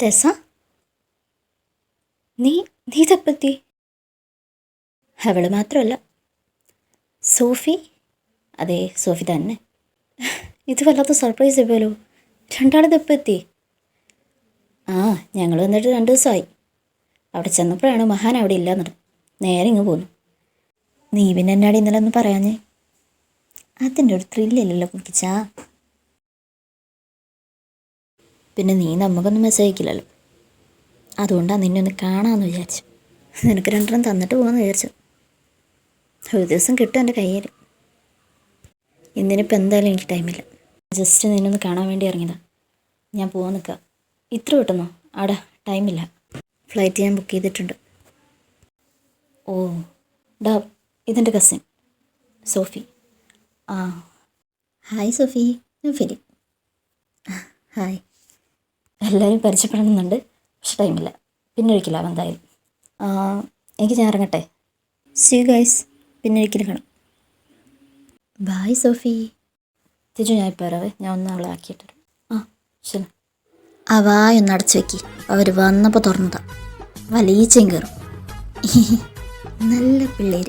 ടെസ, നീ നീ ഇതെപ്പത്തി? അവൾ മാത്രമല്ല, സോഫി. അതെ, സോഫി തന്നെ. ഇത് വല്ലാത്ത സർപ്രൈസ് ആയിപ്പോലോ. രണ്ടാളിതെപ്പത്തി? ആ, ഞങ്ങൾ വന്നിട്ട് 2 ദിവസമായി. അവിടെ ചെന്നപ്പോഴാണ് മഹാൻ അവിടെ ഇല്ലാന്നത്. നേരെ ഇങ്ങ് പോന്നു. നീ പിന്നെ എന്നാടി ഇന്നലെ ഒന്ന് പറയാഞ്ഞേ? അതിൻ്റെ ഒരു ത്രില്ലില്ലല്ലോ കുട്ടിച്ചാ. പിന്നെ നീ നമുക്കൊന്നും മെസ്സേജ് അയക്കില്ലല്ലോ. അതുകൊണ്ടാണ് നിന്നെ ഒന്ന് കാണാമെന്ന് വിചാരിച്ചു. നിനക്ക് 2 തന്നിട്ട് പോകാമെന്ന് വിചാരിച്ചു. ഒരു ദിവസം കിട്ടും എൻ്റെ കയ്യിൽ. ഇന്നിനിപ്പോൾ എന്തായാലും എനിക്ക് ടൈമില്ല. ജസ്റ്റ് നിന്നൊന്ന് കാണാൻ വേണ്ടി ഇറങ്ങിയതാ. ഞാൻ പോകാൻ നിൽക്കുക. ഇത്ര കിട്ടുന്നോ? ആടാ, ടൈമില്ല. ഫ്ലൈറ്റ് ഞാൻ ബുക്ക് ചെയ്തിട്ടുണ്ട്. ഓ ഡാ, ഇതെൻ്റെ കസിൻ സോഫി. ആ, ഹായ് സോഫി. ഞാൻ ഫിലി. ഹായ്. എല്ലാവരും പരിചയപ്പെടണമെന്നുണ്ട്, പക്ഷെ ടൈമില്ല. പിന്നെ ഒരിക്കലാവും എന്തായാലും. എനിക്ക് ഞാൻ ഇറങ്ങട്ടെ. See you guys. പിന്നെ ഒരിക്കലും കാണാം. Bye Sophie. തിരിച്ചു ഞാൻ ഇപ്പോൾ വരാവേ. ഞാൻ ഒന്ന് അവളെ ആക്കിയിട്ട്. ആ ശരി. ആ വായൊന്ന് അടച്ചു വെക്കി. അവർ വന്നപ്പോൾ തുറന്നതാ. വലിയച്ചയും കയറും. നല്ല പിള്ളേർ.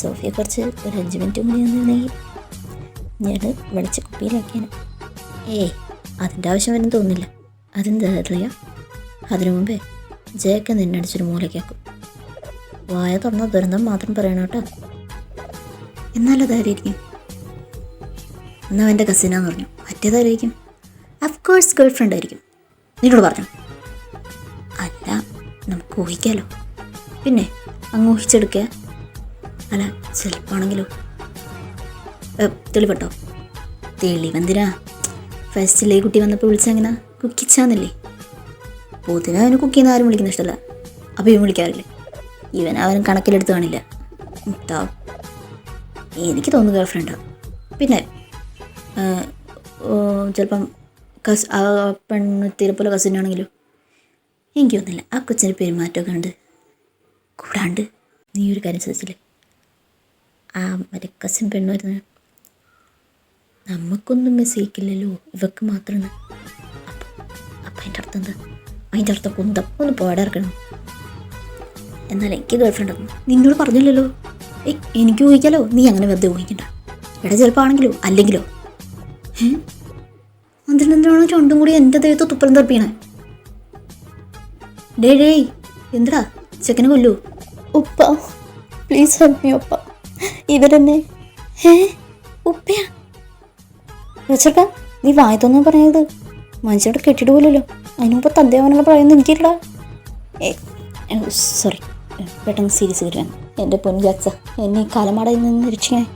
സോഫിയെ കുറച്ച് ഒരു 5 മിനിറ്റ് കൂടി ഒന്നുണ്ടെങ്കിൽ ഞാൻ വിളിച്ച് കുപ്പിയിലാക്കിയാണ്. അതിൻ്റെ ആവശ്യം വരുന്ന തോന്നുന്നില്ല. അതെന്താ അറിയാം? അതിനു മുമ്പേ ജയൊക്കെ നിന്നടിച്ചൊരു മൂലയ്ക്കാക്കും. വായ തുറന്ന ദുരന്തം മാത്രം പറയണം കേട്ടോ. എന്നാലതായിരിക്കും. എന്നാൽ എൻ്റെ കസിനാന്ന് പറഞ്ഞു. മറ്റേതായിരിക്കും? അഫ്കോഴ്സ് ഗേൾ ഫ്രണ്ട് ആയിരിക്കും. നിന്നോട് പറഞ്ഞു? അല്ല, നമുക്ക് ഊഹിക്കാമല്ലോ. പിന്നെ അങ്ങ് ഊഹിച്ചെടുക്കുക. അല്ല, ചിലപ്പാണെങ്കിലോ. തെളിവട്ടോ? തെളിവെന്തിനാ? ഫസ്റ്റിലേ കുട്ടി വന്നപ്പോൾ വിളിച്ചെങ്ങനെ? കുക്കിച്ചാന്നല്ലേ? പൊതുവെ അവന് കുക്ക് ചെയ്യുന്ന ആരും വിളിക്കുന്ന ഇഷ്ടമല്ല. അപ്പോൾ ഇവൻ വിളിക്കാറില്ലേ? അവൻ കണക്കിലെടുത്ത് കാണില്ല. മുട്ടാവും. എനിക്ക് തോന്നുന്നു ഗേൾ ഫ്രണ്ടാണ്. പിന്നെ ചിലപ്പം ആ പെണ്ണുത്തിരെ പോലെ കസിനാണെങ്കിലോ? എനിക്ക് തോന്നുന്നില്ല. ആ കൊച്ചിൻ്റെ പെരുമാറ്റമൊക്കെ ഉണ്ട്. കൂടാണ്ട് നീ ഒരു കാര്യം ശ്രദ്ധിച്ചില്ലേ? ആ മറ്റേ കസിൻ പെണ്ണ് വരുന്നത് നമുക്കൊന്നും മെസ്സേജിക്കില്ലല്ലോ, ഇവക്ക് മാത്രമാണ്. അപ്പം അതിൻ്റെ അർത്ഥം എന്താ? അതിൻ്റെ അർത്ഥം കുന്തം ഒന്ന് പോടാർക്കണം. എന്നാൽ എനിക്ക് ഗേൾ ഫ്രണ്ട് ആകും. നിന്നോട് പറഞ്ഞില്ലല്ലോ. എനിക്ക് ഊഹിക്കാലോ. നീ അങ്ങനെ വെറുതെ ഊഹിക്കണ്ട. എടാ, ചിലപ്പോൾ ആണെങ്കിലോ അല്ലെങ്കിലോ. അതിനെന്തിനാണ് രണ്ടും കൂടി എൻ്റെ ദേഹത്ത് തുപ്പലം തെറിപ്പിക്കണേ? ഡേയ്, എന്താ ചെക്കനെ കൊല്ലൂ? ഉപ്പ പ്ലീസ് ഹെൽപ്പ് മീ ഉപ്പ. ഇവരെന്നെ. ഉപ്പയാ? വെച്ചേട്ടാ, നീ വായത്തൊന്നും പറയുന്നത് മനുഷ്യരുടെ കെട്ടിട്ട് പോലല്ലോ. അതിനുമുമ്പ് തദ്ദേവനുള്ള പറയുന്നത് എനിക്കില്ലടാ. സോറി, പെട്ടെന്ന് സീരിയസ് വരുവാൻ. എൻ്റെ പൊന്നു ജാക്സ, എന്നെ ഈ കാലമാടയിൽ നിന്ന് രക്ഷിക്കണേ.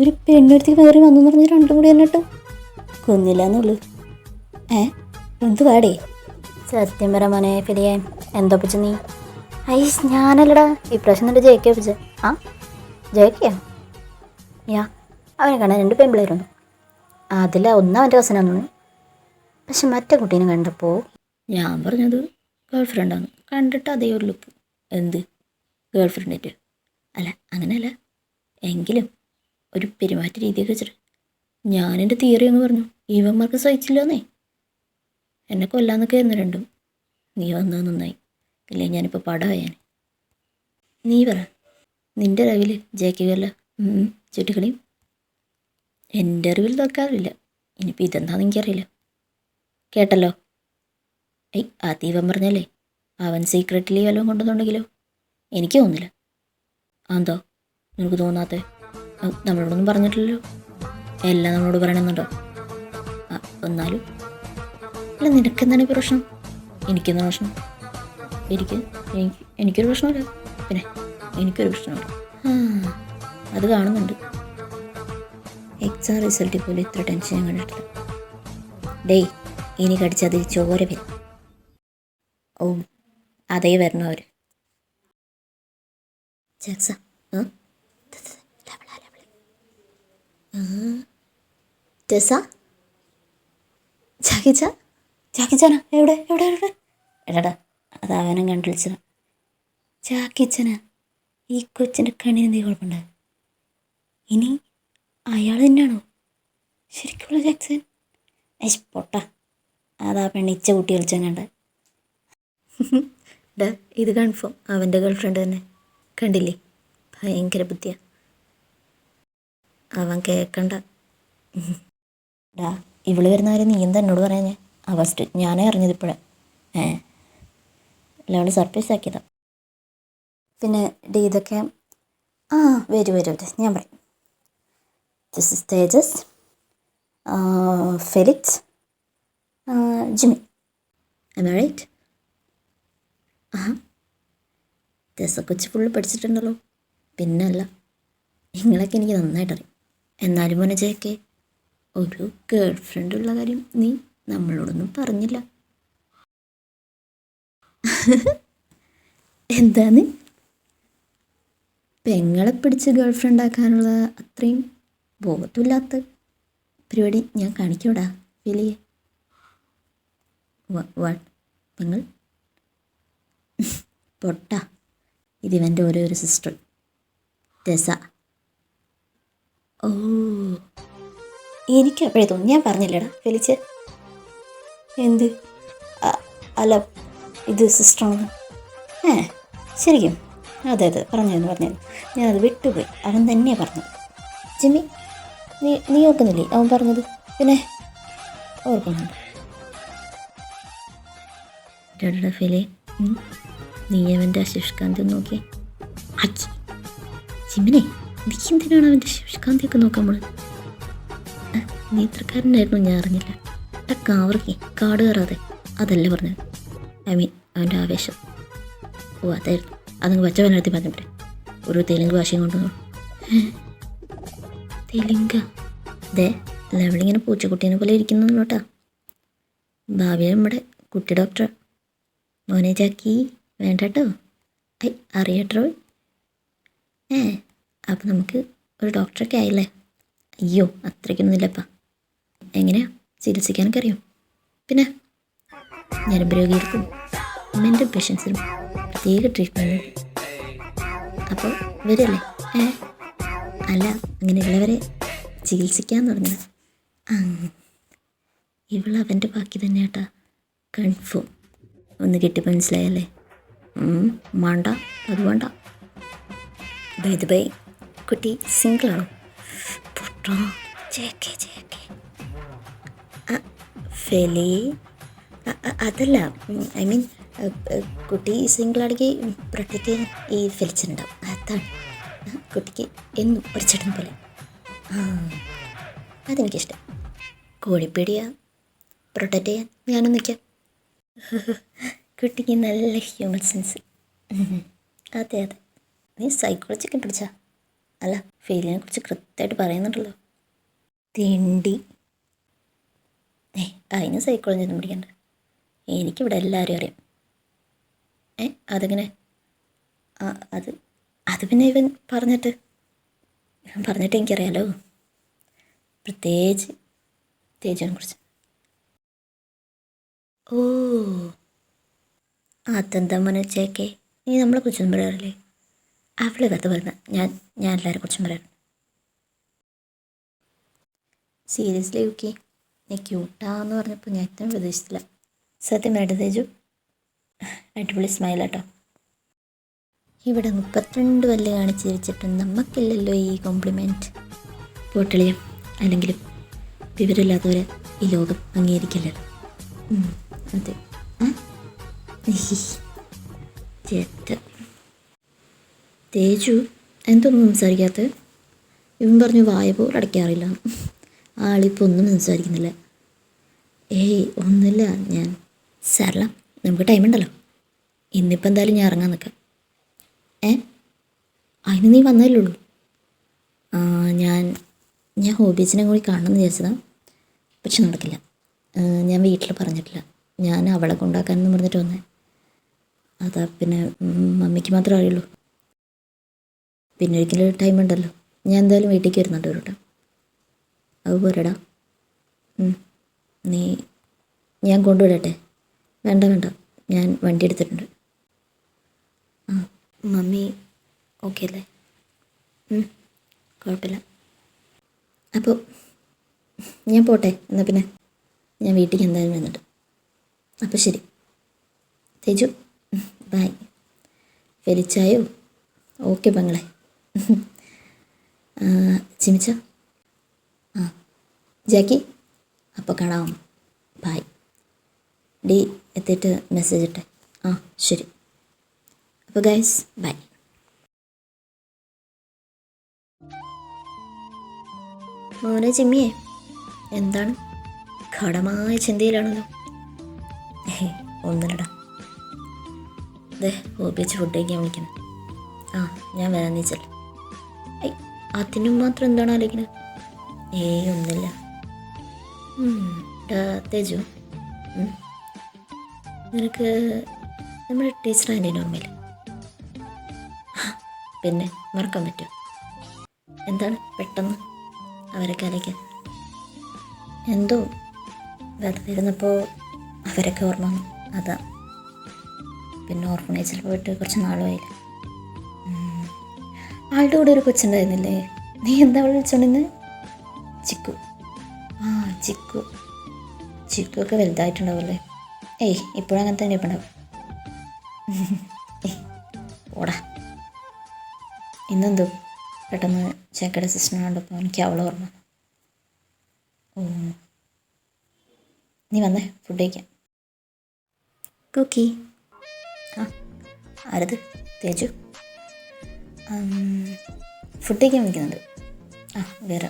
ഒരു പെണ്ണൊരുത്തി കയറി വന്നു പറഞ്ഞ് 2 കൂടി എന്നിട്ട് കൊന്നില്ല എന്നുള്ളൂ. എന്ത് കാടേ? സത്യം പറ മോനെ ഫിലിയെ, എന്താ ഒപ്പിച്ച നീ? ഞാനല്ലടാ, ഇപ്രാവശ്യം നിൻ്റെ ജയിക്കുക ഒപ്പിച്ച. ആ, ജയിക്കുക? അവനെ കാണാൻ 2 പെൺപിള്ളേരുണ്ട്. അതിൽ ഒന്ന് അവൻ്റെ കസിനാന്നു. പക്ഷെ മറ്റേ കുട്ടീനെ കണ്ടപ്പോൾ ഞാൻ പറഞ്ഞത് ഗേൾ ഫ്രണ്ടാണ്. കണ്ടിട്ട് അതേ ഒരു ലുക്ക്. എന്ത് ഗേൾ ഫ്രണ്ടിൻ്റെ? അല്ല, അങ്ങനെയല്ല, എങ്കിലും ഒരു പെരുമാറ്റ രീതിയൊക്കെ വെച്ചിട്ട് ഞാനെൻ്റെ തിയറി അങ്ങ് പറഞ്ഞു. ഇവന്മാർക്ക് സഹിച്ചില്ലെന്നേ. എന്നെ കൊല്ലാന്നൊക്കെ ആയിരുന്നു 2. നീ വന്നത് നന്നായി. ഇല്ലേ ഞാനിപ്പോൾ പടമായാൻ. നീ പറ, നിൻ്റെ അറിവിൽ ജയിക്കുകയല്ല ചുറ്റിക്കളിയും? എൻ്റെ അറിവിൽ തോക്കാറില്ല. ഇനിയിപ്പോൾ ഇതെന്താണെന്ന് എനിക്കറിയില്ല. കേട്ടല്ലോ? അതീവൻ പറഞ്ഞല്ലേ അവൻ സീക്രട്ടിലി വല്ലതും കൊണ്ടുവന്നുണ്ടെങ്കിലോ? എനിക്ക് തോന്നുന്നില്ല. എന്തോ നിനക്ക് തോന്നാത്തേ? നമ്മളോടൊന്നും പറഞ്ഞിട്ടില്ലല്ലോ. എല്ലാം നമ്മളോട് പറയണമെന്നുണ്ടോ? എന്നാലും അല്ല, നിനക്കെന്താണ് ഇപ്പോൾ പ്രശ്നം? എനിക്കെന്താണ് പ്രശ്നം? എനിക്കൊരു പ്രശ്നമില്ല. പിന്നെ എനിക്കൊരു പ്രശ്നമില്ല. അത് കാണുന്നുണ്ട്. എക്സാം റിസൾട്ടിൽ പോലും ഇത്ര ടെൻഷൻ ഞാൻ കണ്ടിട്ടില്ല. ഡേയ്, ഇനി കടിച്ചതിൽ ചോര വരും. ഓ, അതേ വരണോ അവർ? ജാക്സ, ടെസ, ചാക്കിച്ചാനാ? എവിടെ എവിടെ എവിടെ? എടാ, അത് അവനും കണ്ടുവിളിച്ചതാ. ചാക്കിച്ചനാ? ഈ കൊച്ചിൻ്റെ കണ്ണിന് എന്തെങ്കിലും കുഴപ്പമുണ്ടോ? ഇനി അയാൾ തന്നെയാണോ ശരിക്കുള്ള ജാക്സൺ? പൊട്ട, അതാ പെണ്ണിച്ച കുട്ടി കളിച്ചാൻ കണ്ട. ഡാ ഇത് കൺഫേം അവൻ്റെ ഗേൾ ഫ്രണ്ട് തന്നെ. കണ്ടില്ലേ, ഭയങ്കര ബുദ്ധിയാണ്. അവൻ കേൾക്കണ്ട. ഡാ ഇവള് വരുന്ന കാര്യം നീ എന്താ എന്നോട് പറയാഞ്ഞേ? ഫസ്റ്റ് ഞാനേ അറിഞ്ഞത് ഇപ്പോഴാണ്. അല്ല അവൾ സർപ്രൈസ് ആക്കിയതാ. പിന്നെ ഡി ഇതൊക്കെ വരും ഞാൻ പറയും. This is Tejas, Felix, Jimmy. am I right? കൊച്ച് ഫുള്ള് പഠിച്ചിട്ടുണ്ടല്ലോ. പിന്നല്ല, നിങ്ങളൊക്കെ എനിക്ക് നന്നായിട്ടറിയാം. എന്നാലും മോനെ ജെക്കെ, ഒരു ഗേൾ ഫ്രണ്ടുള്ള കാര്യം നീ നമ്മളോടൊന്നും പറഞ്ഞില്ല. എന്താന്ന്? പെങ്ങളെ പിടിച്ച് ഗേൾ ഫ്രണ്ട് ആക്കാനുള്ള അത്രയും ബോധമില്ലാത്ത പരിപാടി ഞാൻ കാണിക്കൂടാ ഫീലിയെ. വാട്ട് പെങ്ങൾ? പൊട്ട, ഇതിവൻ്റെ ഓരോരോ സിസ്റ്റർ രസ. ഓ എനിക്ക് അപ്പോഴേ തോന്നി. ഞാൻ പറഞ്ഞില്ലടാ ഫെലിച്ച്. എന്ത്? അല്ല ഇത് സിസ്റ്ററാണ്. ശരിക്കും? അതെ പറഞ്ഞു. ഞാനത് വിട്ടുപോയി. അവൻ തന്നെയാണ് പറഞ്ഞത്. ജിമ്മി, നീ ഓർക്കുന്നില്ലേ അവൻ പറഞ്ഞത്? പിന്നെ ഓർക്കുന്നുണ്ട്. ഫെലി, നീ അവൻ്റെ ശുഷ്കാന്തി നോക്കി. ജിമ്മിനെ, നീ എന്തിനാണ് അവൻ്റെ ശുഷ്കാന്തിയൊക്കെ നോക്കാൻ പോണത്? നീ ഇത്രക്കാരനായിരുന്നു, ഞാൻ അറിഞ്ഞില്ല. കാവറക്കി കാട് കയറാതെ അതല്ല പറഞ്ഞത്. അവൻ്റെ ആവേശം. ഓ അതായിരുന്നു. അതങ്ങ് വച്ചവനടുത്ത് പറഞ്ഞിട്ട് ഒരു തെലുങ്ക് ഭാഷയും കൊണ്ടുവന്നു. തെലുങ്ക? അതെ, ലവളിങ്ങനെ പൂച്ചക്കുട്ടീനെ പോലെ ഇരിക്കുന്നോട്ടാ. ഭാവിയിൽ നമ്മുടെ കുട്ടി ഡോക്ടർ. മോനെ ജാക്കി വേണ്ട കേട്ടോ. അറിയട്ടോ. അപ്പം നമുക്ക് ഒരു ഡോക്ടറൊക്കെ ആയില്ലേ? അയ്യോ അത്രയ്ക്കൊന്നുമില്ലപ്പാ. എങ്ങനെയാ ചികിത്സിക്കാനൊക്കെ അറിയും. പിന്നെ ഞരമ്പ് രോഗികൾക്കും മെൻ്റൽ പേഷ്യൻസിനും പ്രത്യേക ട്രീറ്റ്മെൻറ്റ്. അപ്പോൾ വരല്ലേ? അല്ല, അങ്ങനെയുള്ളവരെ ചികിത്സിക്കാന്ന് പറഞ്ഞത്. ഇവളവൻ്റെ ബാക്കി തന്നെ കേട്ടാ. കൺഫേം. ഒന്ന് കിട്ടി മനസ്സിലായല്ലേ? വേണ്ട, അത് വേണ്ട. ബൈ കുട്ടി സിംഗിളാണോ? പൊട്ടോ ചേക്കെ ഫെലി, അതല്ല, ഐ മീൻ കുട്ടി സിംഗിളാണെങ്കിൽ പ്രൊട്ടക്റ്റ് ചെയ്യാൻ ഈ ഫെലിച്ചിട്ടുണ്ടാവും. അതാണ് കുട്ടിക്ക് എന്നും ഒരു ചേട്ടൻ പോലെ. അതെനിക്കിഷ്ടം. കോഴിപ്പീടിയ പ്രൊട്ടക്റ്റ് ചെയ്യാൻ ഞാനും നിൽക്കാം. കുട്ടിക്ക് നല്ല ഹ്യൂമൻ സെൻസ്. അതെ നീ സൈക്കോളജിയൊക്കെ പഠിച്ചാ? അല്ല, ഫെയിലിനെ കുറിച്ച് കൃത്യമായിട്ട് പറയുന്നുണ്ടല്ലോ. തിണ്ടി. അതിന് സൈക്കോളജി ഒന്നും പഠിക്കണ്ട. എനിക്കിവിടെ എല്ലാവരും അറിയാം. അതെങ്ങനെ? അത് പിന്നെ ഇവൻ പറഞ്ഞിട്ട് എനിക്കറിയാലോ. പ്രത്യേകിച്ച് തേജുവിനെ കുറിച്ച്. ഓ അതെന്താ മോനെ ചേക്കെ, നീ നമ്മളെ കുറിച്ചൊന്നും പറയാറില്ലേ? അവളെ വെറുതെ പറയുന്ന. ഞാൻ എല്ലാവരെ കുറിച്ചും പറയാറ്. സീരിയസ്ലി ഓക്കെ, നീ ക്യൂട്ടാന്ന് പറഞ്ഞപ്പോൾ ഞാൻ ഇത്രയും പ്രതീക്ഷിച്ചില്ല. സത്യം പറയട്ടെ തേജു, അടിപൊളി സ്മൈലാട്ടോ. ഇവിടെ 32 വല്ല് കാണിച്ച് വെച്ചിട്ടും നമുക്കില്ലല്ലോ ഈ കോംപ്ലിമെൻറ്റ്. പോട്ടളിയും അല്ലെങ്കിലും വിവരമില്ലാത്തവരെ ഈ ലോകം അംഗീകരിക്കില്ലല്ലോ. അതെ. തേജു എന്തൊന്നും സംസാരിക്കാത്ത? ഇവൻ പറഞ്ഞു വായ പോലും അടയ്ക്കാറില്ല. ആളിപ്പോൾ ഒന്നും സംസാരിക്കുന്നില്ല. ഒന്നുമില്ല. ഞാൻ സാരല്ല, നമുക്ക് ടൈമുണ്ടല്ലോ. ഇന്നിപ്പോൾ എന്തായാലും ഞാൻ ഇറങ്ങാൻ നിൽക്കാം. അതിന് നീ വന്നല്ലേ ഉള്ളൂ. ഞാൻ ഹോബീസിനെ കൂടി കാണണമെന്ന് വിചാരിച്ചതാണ്. പക്ഷെ നടക്കില്ല. ഞാൻ വീട്ടിൽ പറഞ്ഞിട്ടില്ല. ഞാൻ അവളെ കൊണ്ടാക്കാനെന്ന് പറഞ്ഞിട്ട് വന്നേ. അതാ പിന്നെ മമ്മിക്ക് മാത്രമേ അറിയുള്ളൂ. പിന്നെ ഒരിക്കലും ടൈം ഉണ്ടല്ലോ. ഞാൻ എന്തായാലും വീട്ടിലേക്ക് വരുന്നുണ്ട് ഒരു വട്ടം. അത് പോരെടാ? ഞാൻ കൊണ്ടുവിടട്ടെ? വേണ്ട, ഞാൻ വണ്ടി എടുത്തിട്ടുണ്ട്. മമ്മി ഓക്കെ അല്ലേ? കുഴപ്പമില്ല. അപ്പോൾ ഞാൻ പോട്ടെ. എന്നാൽ പിന്നെ ഞാൻ വീട്ടിലേക്ക് എന്തായാലും വന്നിട്ട് അപ്പോൾ ശരി തേജു, ബൈ. ഫെലിച്ചായോ? ഓക്കെ പെങ്ങളെ. ചിമിച്ച, ആ ജാക്കി, അപ്പോൾ കാണാം. ബൈ. ഡി എത്തിയിട്ട് മെസ്സേജ് ഇട്ടെ. ആ ശരി. അപ്പോൾ ഗൈസ് ബൈ. മോനെ ചിമ്മിയെ, എന്താണ് ഘടമായ ചിന്തയിലാണല്ലോ? ഒന്നിനടാ, അതെ ഓപ്പിച്ച് ഫുഡ് കഴിക്കാൻ വിളിക്കുന്നത്. ആ ഞാൻ വരാൻ നീച്ചല്ല. അതിനും മാത്രം എന്താണ് ആലോചിക്കുന്നത്? ഒന്നുമില്ല. തേജു, നിനക്ക് നമ്മുടെ ടീച്ചർ അതിൻ്റെ ഓർമ്മയില്ല? പിന്നെ മറക്കാൻ പറ്റുമോ? എന്താണ് പെട്ടെന്ന് അവരൊക്കെ ആലോചിക്കാൻ? എന്തോ വെറുതെ ഇരുന്നപ്പോൾ അവരൊക്കെ ഓർമ്മ വന്നു, അതാ. പിന്നെ ഓർഫനേജിൽ പോയിട്ട് കുറച്ച് നാളുമായില്ല. ആളുടെ കൂടെ ഒരു കൊച്ചുണ്ടായിരുന്നില്ലേ? നീ എന്താ അവൾ വിളിച്ചോണ്ടിന്ന്? ചിക്കു. ആ ചിക്കു. ചിക്കു ഒക്കെ വലുതായിട്ടുണ്ടാവുമല്ലേ? ഇപ്പോഴും അങ്ങനെ തന്നെ ഇപ്പം ഉണ്ടാവും. ഓടാ. ഇന്നെന്തോ പെട്ടെന്ന് ചേക്കയുടെ സിസ്റ്ററിനെ കണ്ടപ്പോൾ എനിക്ക് അവളെ ഓർമ്മ. ഓ നീ വന്നേ, ഫുഡ് കഴിക്കാം. കുക്കി. ആ ആരത്? തേജു. ഫുഡ് കഴിക്കാൻ വിളിക്കുന്നുണ്ട്. ആ വേറെ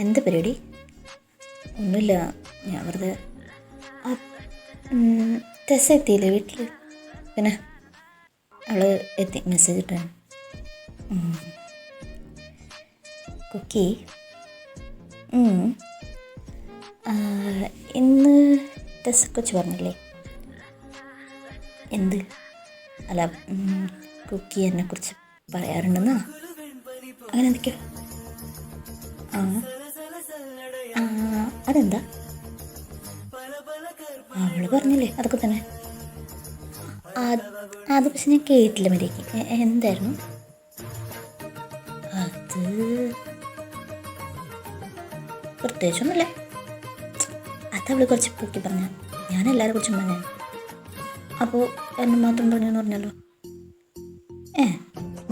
എന്ത് പരിപാടി? ഒന്നുമില്ല, ഞാൻ വെറുതെ. ടെസ്സ എത്തിയില്ലേ വീട്ടിൽ? പിന്നെ അവൾ എത്തി, മെസ്സേജ് ഇട്ടാണ്. കുക്കി, ഇന്ന് ടെസ്സ കൊച്ചു പറഞ്ഞില്ലേ? എന്ത്? അല്ല, കുക്കി എന്നെക്കുറിച്ച് പറയാറുണ്ടെന്നാ, അങ്ങനെ എന്തൊക്കെയോ. അതെന്താ? അവള് പറഞ്ഞില്ലേ അതൊക്കെ തന്നെ. അത് പക്ഷെ ഞാൻ കേട്ടില്ല മര്യാദയ്ക്ക്. എന്തായിരുന്നു അത്? പ്രത്യേകിച്ചൊന്നുമില്ല. അതവള് കുറച്ച് പൊക്കി പറഞ്ഞ, ഞാൻ എല്ലാവരെ കുറിച്ചും പറഞ്ഞ. അപ്പോൾ എന്നെ മാത്രം പറഞ്ഞെന്ന് പറഞ്ഞല്ലോ.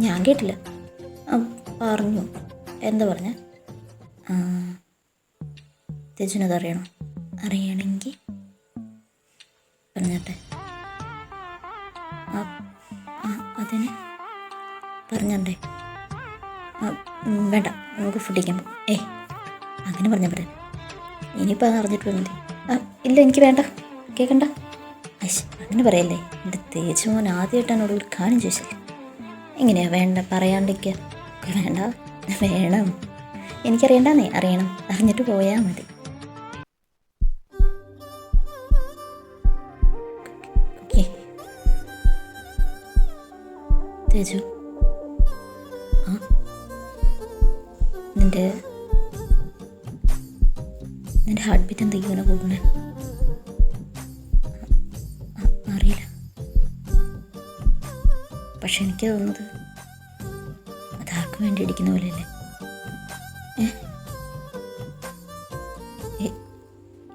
ഞാൻ കേട്ടില്ല. പറഞ്ഞു. എന്താ പറഞ്ഞ? തേജുനത് അറിയണോ? അറിയണമെങ്കിൽ പറഞ്ഞട്ടെ. അതിന് പറഞ്ഞണ്ടേ? വേണ്ട, നമുക്ക് ഫുഡ് കഴിക്കാൻ പോകും. അങ്ങനെ പറഞ്ഞ പറയാം. ഇനിയിപ്പോൾ അത് അറിഞ്ഞിട്ട് മതി. ഇല്ല എനിക്ക് വേണ്ട, കേൾക്കണ്ട. അങ്ങനെ പറയല്ലേ. എൻ്റെ തേജു മോൻ ആദ്യമായിട്ടാണ് അവിടെ ഒരു കാര്യം ചോദിച്ചത്. എങ്ങനെയാ വേണ്ട പറയാണ്ടിരിക്കുക? വേണ്ട, വേണം. എനിക്കറിയണ്ടെന്നേ, അറിയണം. അറിഞ്ഞിട്ട് പോയാൽ മതി. തേജു, നിന്റെ ഹാർട്ട് ബീറ്റ് എന്തെങ്കിലും ഇങ്ങനെ കൂടണേ? അറിയില്ല, പക്ഷെ എനിക്ക് തോന്നുന്നത് അതാർക്കും വേണ്ടി ഇടിക്കുന്ന പോലെയല്ലേ?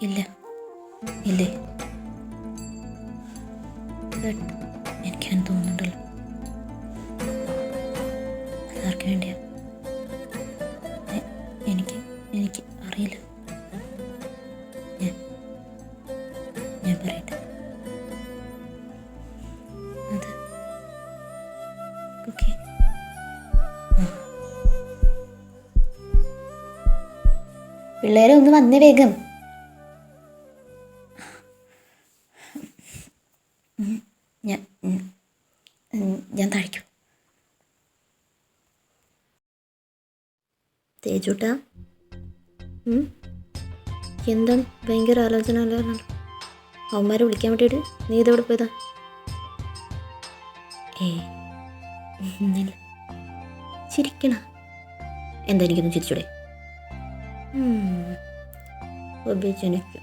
ഇല്ല ഇല്ലേ? എനിക്കങ്ങനെ തോന്നുന്നുണ്ടല്ലോ. അതാർക്ക് വേണ്ടിയാ? എനിക്ക് അറിയില്ല. ഞാൻ പറയട്ടെ. അത് ഓക്കെ. പിള്ളേരെ ഒന്ന് വന്നേ വേഗം. ഞാൻ തഴിക്കും. തേജൂട്ടാ, എന്താണ് ഭയങ്കര ആലോചന അല്ലായിരുന്നല്ലോ? അവന്മാരെ വിളിക്കാൻ വേണ്ടിയിട്ട് നീ ഇതെവിടെ പോയതാ? ഇല്ല, ചിരിക്കണ. എന്താ എനിക്കൊന്ന് ചിരിച്ചൂടെ? ഉപയോഗിച്ചെനിക്ക്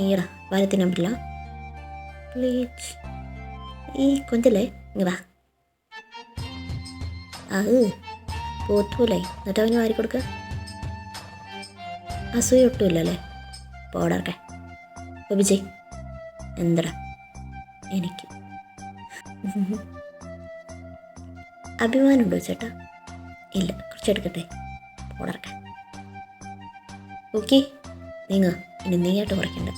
ഈടാ വരത്തിനാൻ പറ്റില്ല. പ്ലീസ് ഈ കൊഞ്ചല്ലേ ഇങ്ങ അത് പോത്തൂലേ, എന്നിട്ട് അവന് വാരി കൊടുക്കുക. അസൂയ ഒട്ടുമില്ലല്ലേ? പോടാർക്കെ വിജയ് എന്തടാ എനിക്ക് അഭിമാനമുണ്ടോ ചേട്ടാ? ഇല്ല, കുറച്ചെടുക്കട്ടെ, പോടറക്കാൻ. ഓക്കെ, ഇനി നീയായിട്ട് കുറയ്ക്കണ്ട.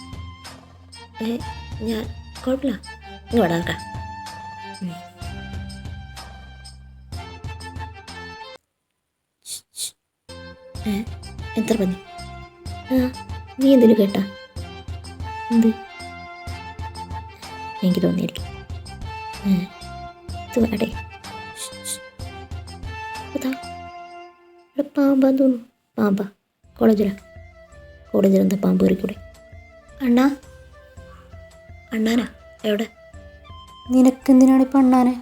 ഞാൻ കുഴപ്പമില്ല, ഇങ്ങോട്ട് ആക്കാം. എത്ര മതി? നീ എന്തിനു കേട്ടാ? എന്ത്? എനിക്ക് തോന്നിയിരിക്കും. അടേ ഇവിടെ പാമ്പാന്ന് തോന്നുന്നു. പാമ്പാ? കോളേജിലെന്താ പാമ്പ് കയറിക്കൂടെ? അണ്ണാനാ എവിടെ? നിനക്കെന്തിനാണിപ്പോൾ അണ്ണാനെ?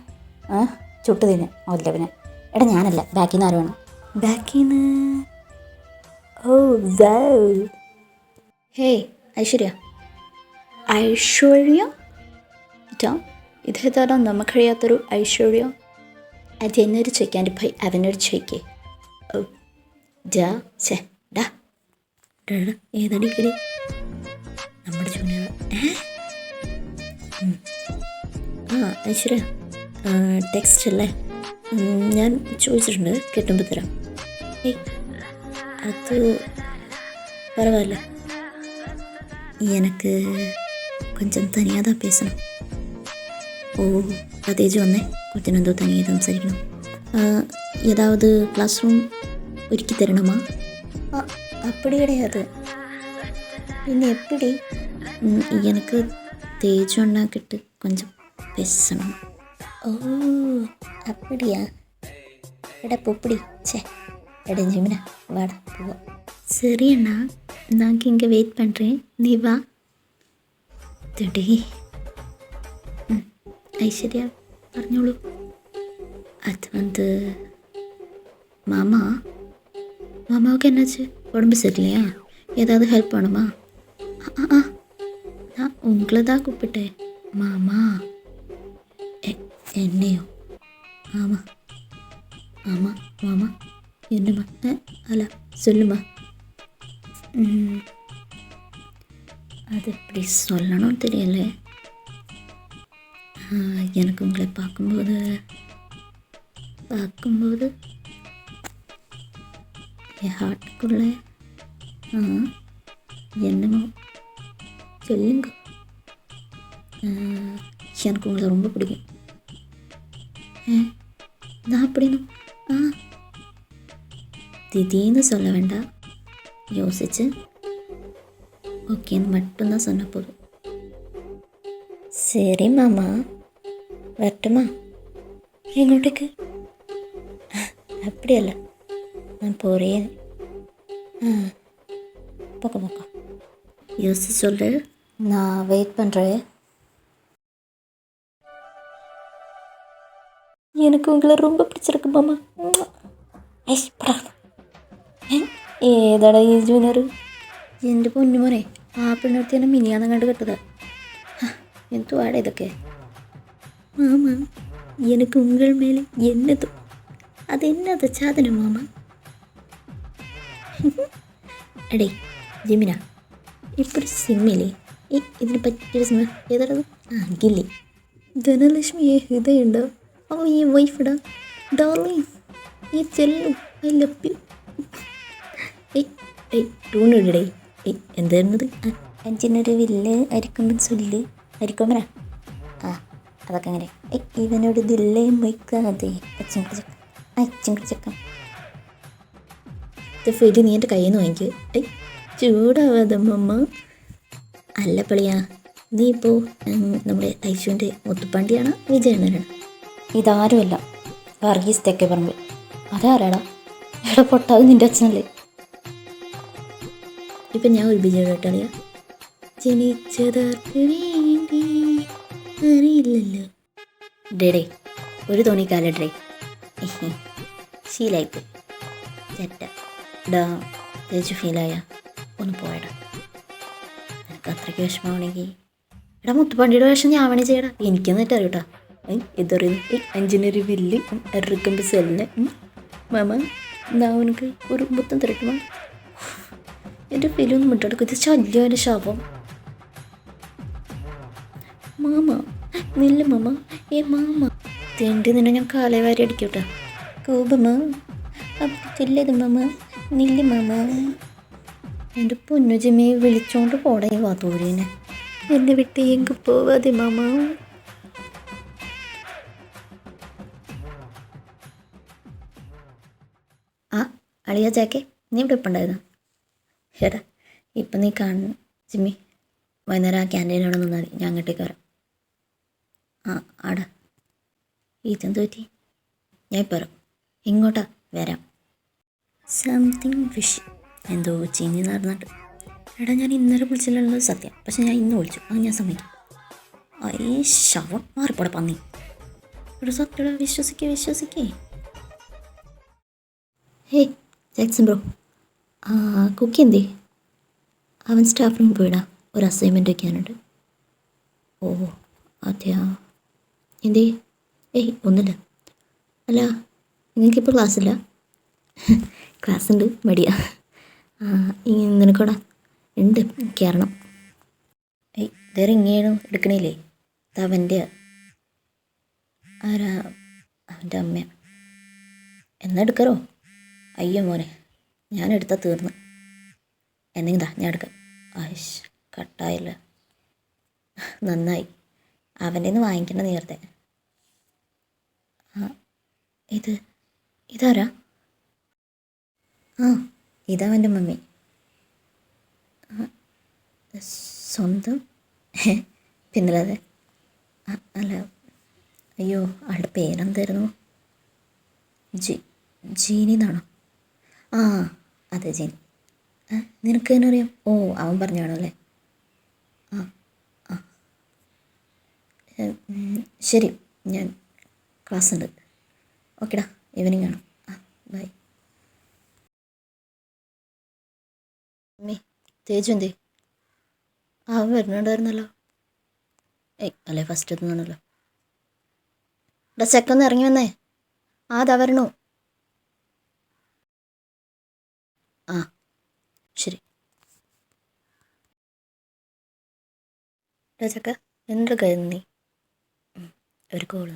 ചുട്ടു തിന്നെ അല്ല പിന്നെ. എടാ ഞാനല്ല, ബാക്കിൽ നിന്ന് ആര് വേണം? ബാക്കിൽ നിന്ന് ഹേയ് ഐശ്വര്യ ഇതേതാടാ നമുക്കറിയാത്തൊരു ഐശ്വര്യ. അതെന്നൊരു ചോദിക്കാൻ ഭൈ അവനോട് ചോദിക്കേ. ഏതടിക്കടി നമ്മുടെ ജൂനിയർ. ഐശ്വര്യ ടെക്സ്റ്റ് അല്ലേ? ഞാൻ ചോദിച്ചിട്ടുണ്ട്, കിട്ടുമ്പോൾ തരാം. അത് പരവായില്ല, എനിക്ക് കൊഞ്ചം തനിയാതാ പേസണം. അതേജ് വന്നേ, കൊച്ചിനെന്തോ തനിയെ സംസാരിക്കണം. ഏതാവത് ക്ലാസ് റൂം ഒരുക്കി തരണമാ? അപ്പടി കിടയാത് പിന്നെ എപ്പടി? എനിക്ക് തേജ് ഉണ്ടാക്കിയിട്ട് കൊഞ്ചം പേസണം. அப்படியா? எடா பொப்படி. எடா ஜிமினா வாடா போவோம். சரி அண்ணா, நான் இங்கே வெயிட் பண்ணுறேன், நீ வா. തടി ഐശ്വര്യ പറഞ്ഞോളൂ. അത് மாமாவுக்கு என்னாச்சு? உடம்பு சரியில்லையா? ஏதாவது ஹெல்ப் வேணுமா? நான் உங்களை தான் கூப்பிட்டேன். மாமா என்னையோ? ஆமாம் மாமா என்னம்மா? அல்ல சொல்லுமா. அது எப்படி சொல்லணும்னு தெரியல. எனக்கு உங்களை பார்க்கும்போது என் ஹார்ட்டுக்குள்ளே என்னமோ சொல்லுங்க. எனக்கு உங்களை ரொம்ப பிடிக்கும். நான் அப்படின்னு திடீர்னு சொல்ல வேண்டாம், யோசிச்சு ஓகேன்னு மட்டும்தான் சொன்ன போதும். சரி மாமா, வரட்டுமா? எங்கோட்டுக்கு? அப்படியல்ல, நான் போகிறேன். பக்கம் யோசிச்சு சொல்லு, நான் வெயிட் பண்ணுறேன். எனக்கு உங்களை ரொம்ப பிடிச்சிருக்கு மாமா. ഏതാടാ ഈ ജൂനിയർ? എൻ്റെ പൊന്നുമോനെ, ആ പെണ്ണെടുത്ത് തന്നെ മിനിയാന്ന് കണ്ട് കെട്ടത്. എന്തുവാടാ ഇതൊക്കെ? മാമ, എനിക്ക് ഉങ്ങൾ മേലെ എന്നതും അതെന്നത് സാധനം മാമ. എടേ ജിമിന, ഇപ്പോൾ സിമ്മില്ലേ ഇതിന് പറ്റിയൊരു സിനിമ ഏതാടത്? ഗില്ലി. ധനലക്ഷ്മിയെ ഹൃദയുണ്ടോ? ഈ വൈഫിടാ ഡാർലിങ്, ഈ ചെല്ലു, ഐ ലവ് യു. ടൂണിടേ. എന്തായിരുന്നത്? അഞ്ചിനൊരു വില്ല് അരിക്കൊമ്പൻ ചൊല്ല്. അരിക്കൊമ്പനാ? അതൊക്കെ അങ്ങനെ. ഇവനോട് ദില്ലേയും വയ്ക്കാതെ അച്ഛൻ ചക്ക ഫെരി നീ എൻ്റെ കയ്യിൽ നിന്ന് വാങ്ങിക്കുക. ചൂടാവാതെ മമ്മ. അല്ല പളിയാ, നീ ഇപ്പോൾ നമ്മുടെ ഐശുവിൻ്റെ മുത്തുപ്പാണ്ടിയാണോ വിജയണ്ണനാണ്? ഇതാരുമല്ല, വർഗീസ് തെക്കേ പറമ്പ്. അതാരാടാ? എവിടെ പൊട്ടാതെ നിൻ്റെ അച്ഛനല്ലേ? ഇപ്പം ഞാൻ ഒരു വിജയ കേട്ടാളിയാ. ജനിച്ചതാർക്ക് വേണ്ടി അറിയില്ലല്ലോ. ഡേടേ ഒരു തോണിക്കാലേ ശീലായിപ്പോയി. ചേട്ട ഡാ ചേച്ചി ഫീലായ ഒന്ന് പോയടാ. നിനക്ക് അത്രയ്ക്ക് വിഷമമാണെങ്കിൽ എടാ മുത്തുപ്പാണ്ടിയുടെ വേഷം ഞാൻ വേണേ ചെയ്യടാ. എനിക്കെന്നിട്ട് അറിയൂട്ടാ. എതറിയുന്നു അഞ്ചിനൊരു വില്ല് എറക്കുമ്പോൾ സെല്ലിന് മാമ ഞാൻ ഉനക്ക് ഒരു മുത്തം തരട്ടുമോ? എൻ്റെ ഫീലൊന്നും മുട്ടെടുക്കും. ഇത് ശല്യം, എൻ്റെ ശാപം. മാമ നില്ല മാമ, ഏ മാമ തേണ്ടി നിന്നെ ഞാൻ കാലേ വാരി അടിക്കട്ടെ. കോപമ ചെല്ലത് മാമ, നില്ല മാമ. എൻ്റെ പൊന്നു ജിമ്മി വിളിച്ചോണ്ട് പോടേ വാതൂരിനെ. എന്നെ വിട്ട് എങ്ക് പോവാതെ മാമ. ആ അളിയ ചാക്കെ, നീ ഇവിടെ ഇപ്പം ഉണ്ടായിരുന്നു? എടാ ഇപ്പം നീ കാണുന്നു ജിമ്മി, വൈകുന്നേരം ആ ക്യാൻറ്റീനോടെ നിന്നാൽ മതി, ഞാൻ അങ്ങോട്ടേക്ക് വരാം. ആ ആടാ ഇതെന്ത് പറ്റി? ഞാൻ ഇപ്പം വരാം. ഇങ്ങോട്ടാ വരാം. സംതിങ് ഫിഷ് എന്തോ ചീഞ്ഞ് നടന്നിട്ട്. എടാ ഞാൻ ഇന്നലെ വിളിച്ചില്ലുള്ളത് സത്യം, പക്ഷെ ഞാൻ ഇന്ന് വിളിച്ചു, അത് ഞാൻ സമ്മതിക്കും. ഈ ശവം മാറിപ്പോടെ പന്നി. ഇവിടെ സത്യടാ, വിശ്വസിക്കേ. ഹേ ജാക്സൺ ബ്രോ, കുക്കി എന്തേ? അവൻ സ്റ്റാഫ് റൂമിൽ പോയിടാ, ഒരു അസൈൻമെൻറ്റ് വയ്ക്കാനുണ്ട്. ഓ അതെയാ, എന്തേ? ഏയ് ഒന്നുമില്ല. അല്ല നിങ്ങൾക്കിപ്പോൾ ക്ലാസ്സില്ല? ക്ലാസ് ഉണ്ട്, മടിയാ. നിനക്കോടാ? ഉണ്ട്, കയറണം. ഏയ് വേറെ ഇങ്ങനെയാണോ എടുക്കണില്ലേ? അവൻ്റെ ആരാ? അവൻ്റെ അമ്മ. എന്നാ എടുക്കാറോ? അയ്യോ മോനെ, ഞാൻ എടുത്താൽ തീർന്ന്. എന്തെങ്കിലാ ഞാൻ എടുക്കാം. ആയിഷ് കട്ടായില്ല. നന്നായി, അവൻ്റെ നിന്ന് വാങ്ങിക്കേണ്ട നേരത്തെ. ഇതാരാ? ആ ഇതവൻ്റെ മമ്മി. സ്വന്തം പിന്നല്ലാതെ. അല്ല അയ്യോ, ആളുടെ പേരെന്തായിരുന്നു? ജീനി എന്നാണോ? ആ അതെ ജീനി. നിനക്ക് തന്നെ അറിയാം? ഓ അവൻ പറഞ്ഞാണോ അല്ലേ? ആ ആ ശരി, ഞാൻ ക്ലാസ് ഉണ്ട്. ഓക്കെടാ, ഈവനിങ് കാണാം. ആ ബൈ. അമ്മേ തേജു എന്തേ? അവൻ വരുന്നുണ്ടായിരുന്നല്ലോ. ഏയ് അല്ലേ ഫസ്റ്റ് എത്തുന്നാണല്ലോ. ഇവിടെ സെക്കൊന്ന് ഇറങ്ങി വന്നേ. അതാ വരണു. ആ ശരി. ചക്ക എൻ്റെ കയ്യിൽ നീ ഒരു കോള്.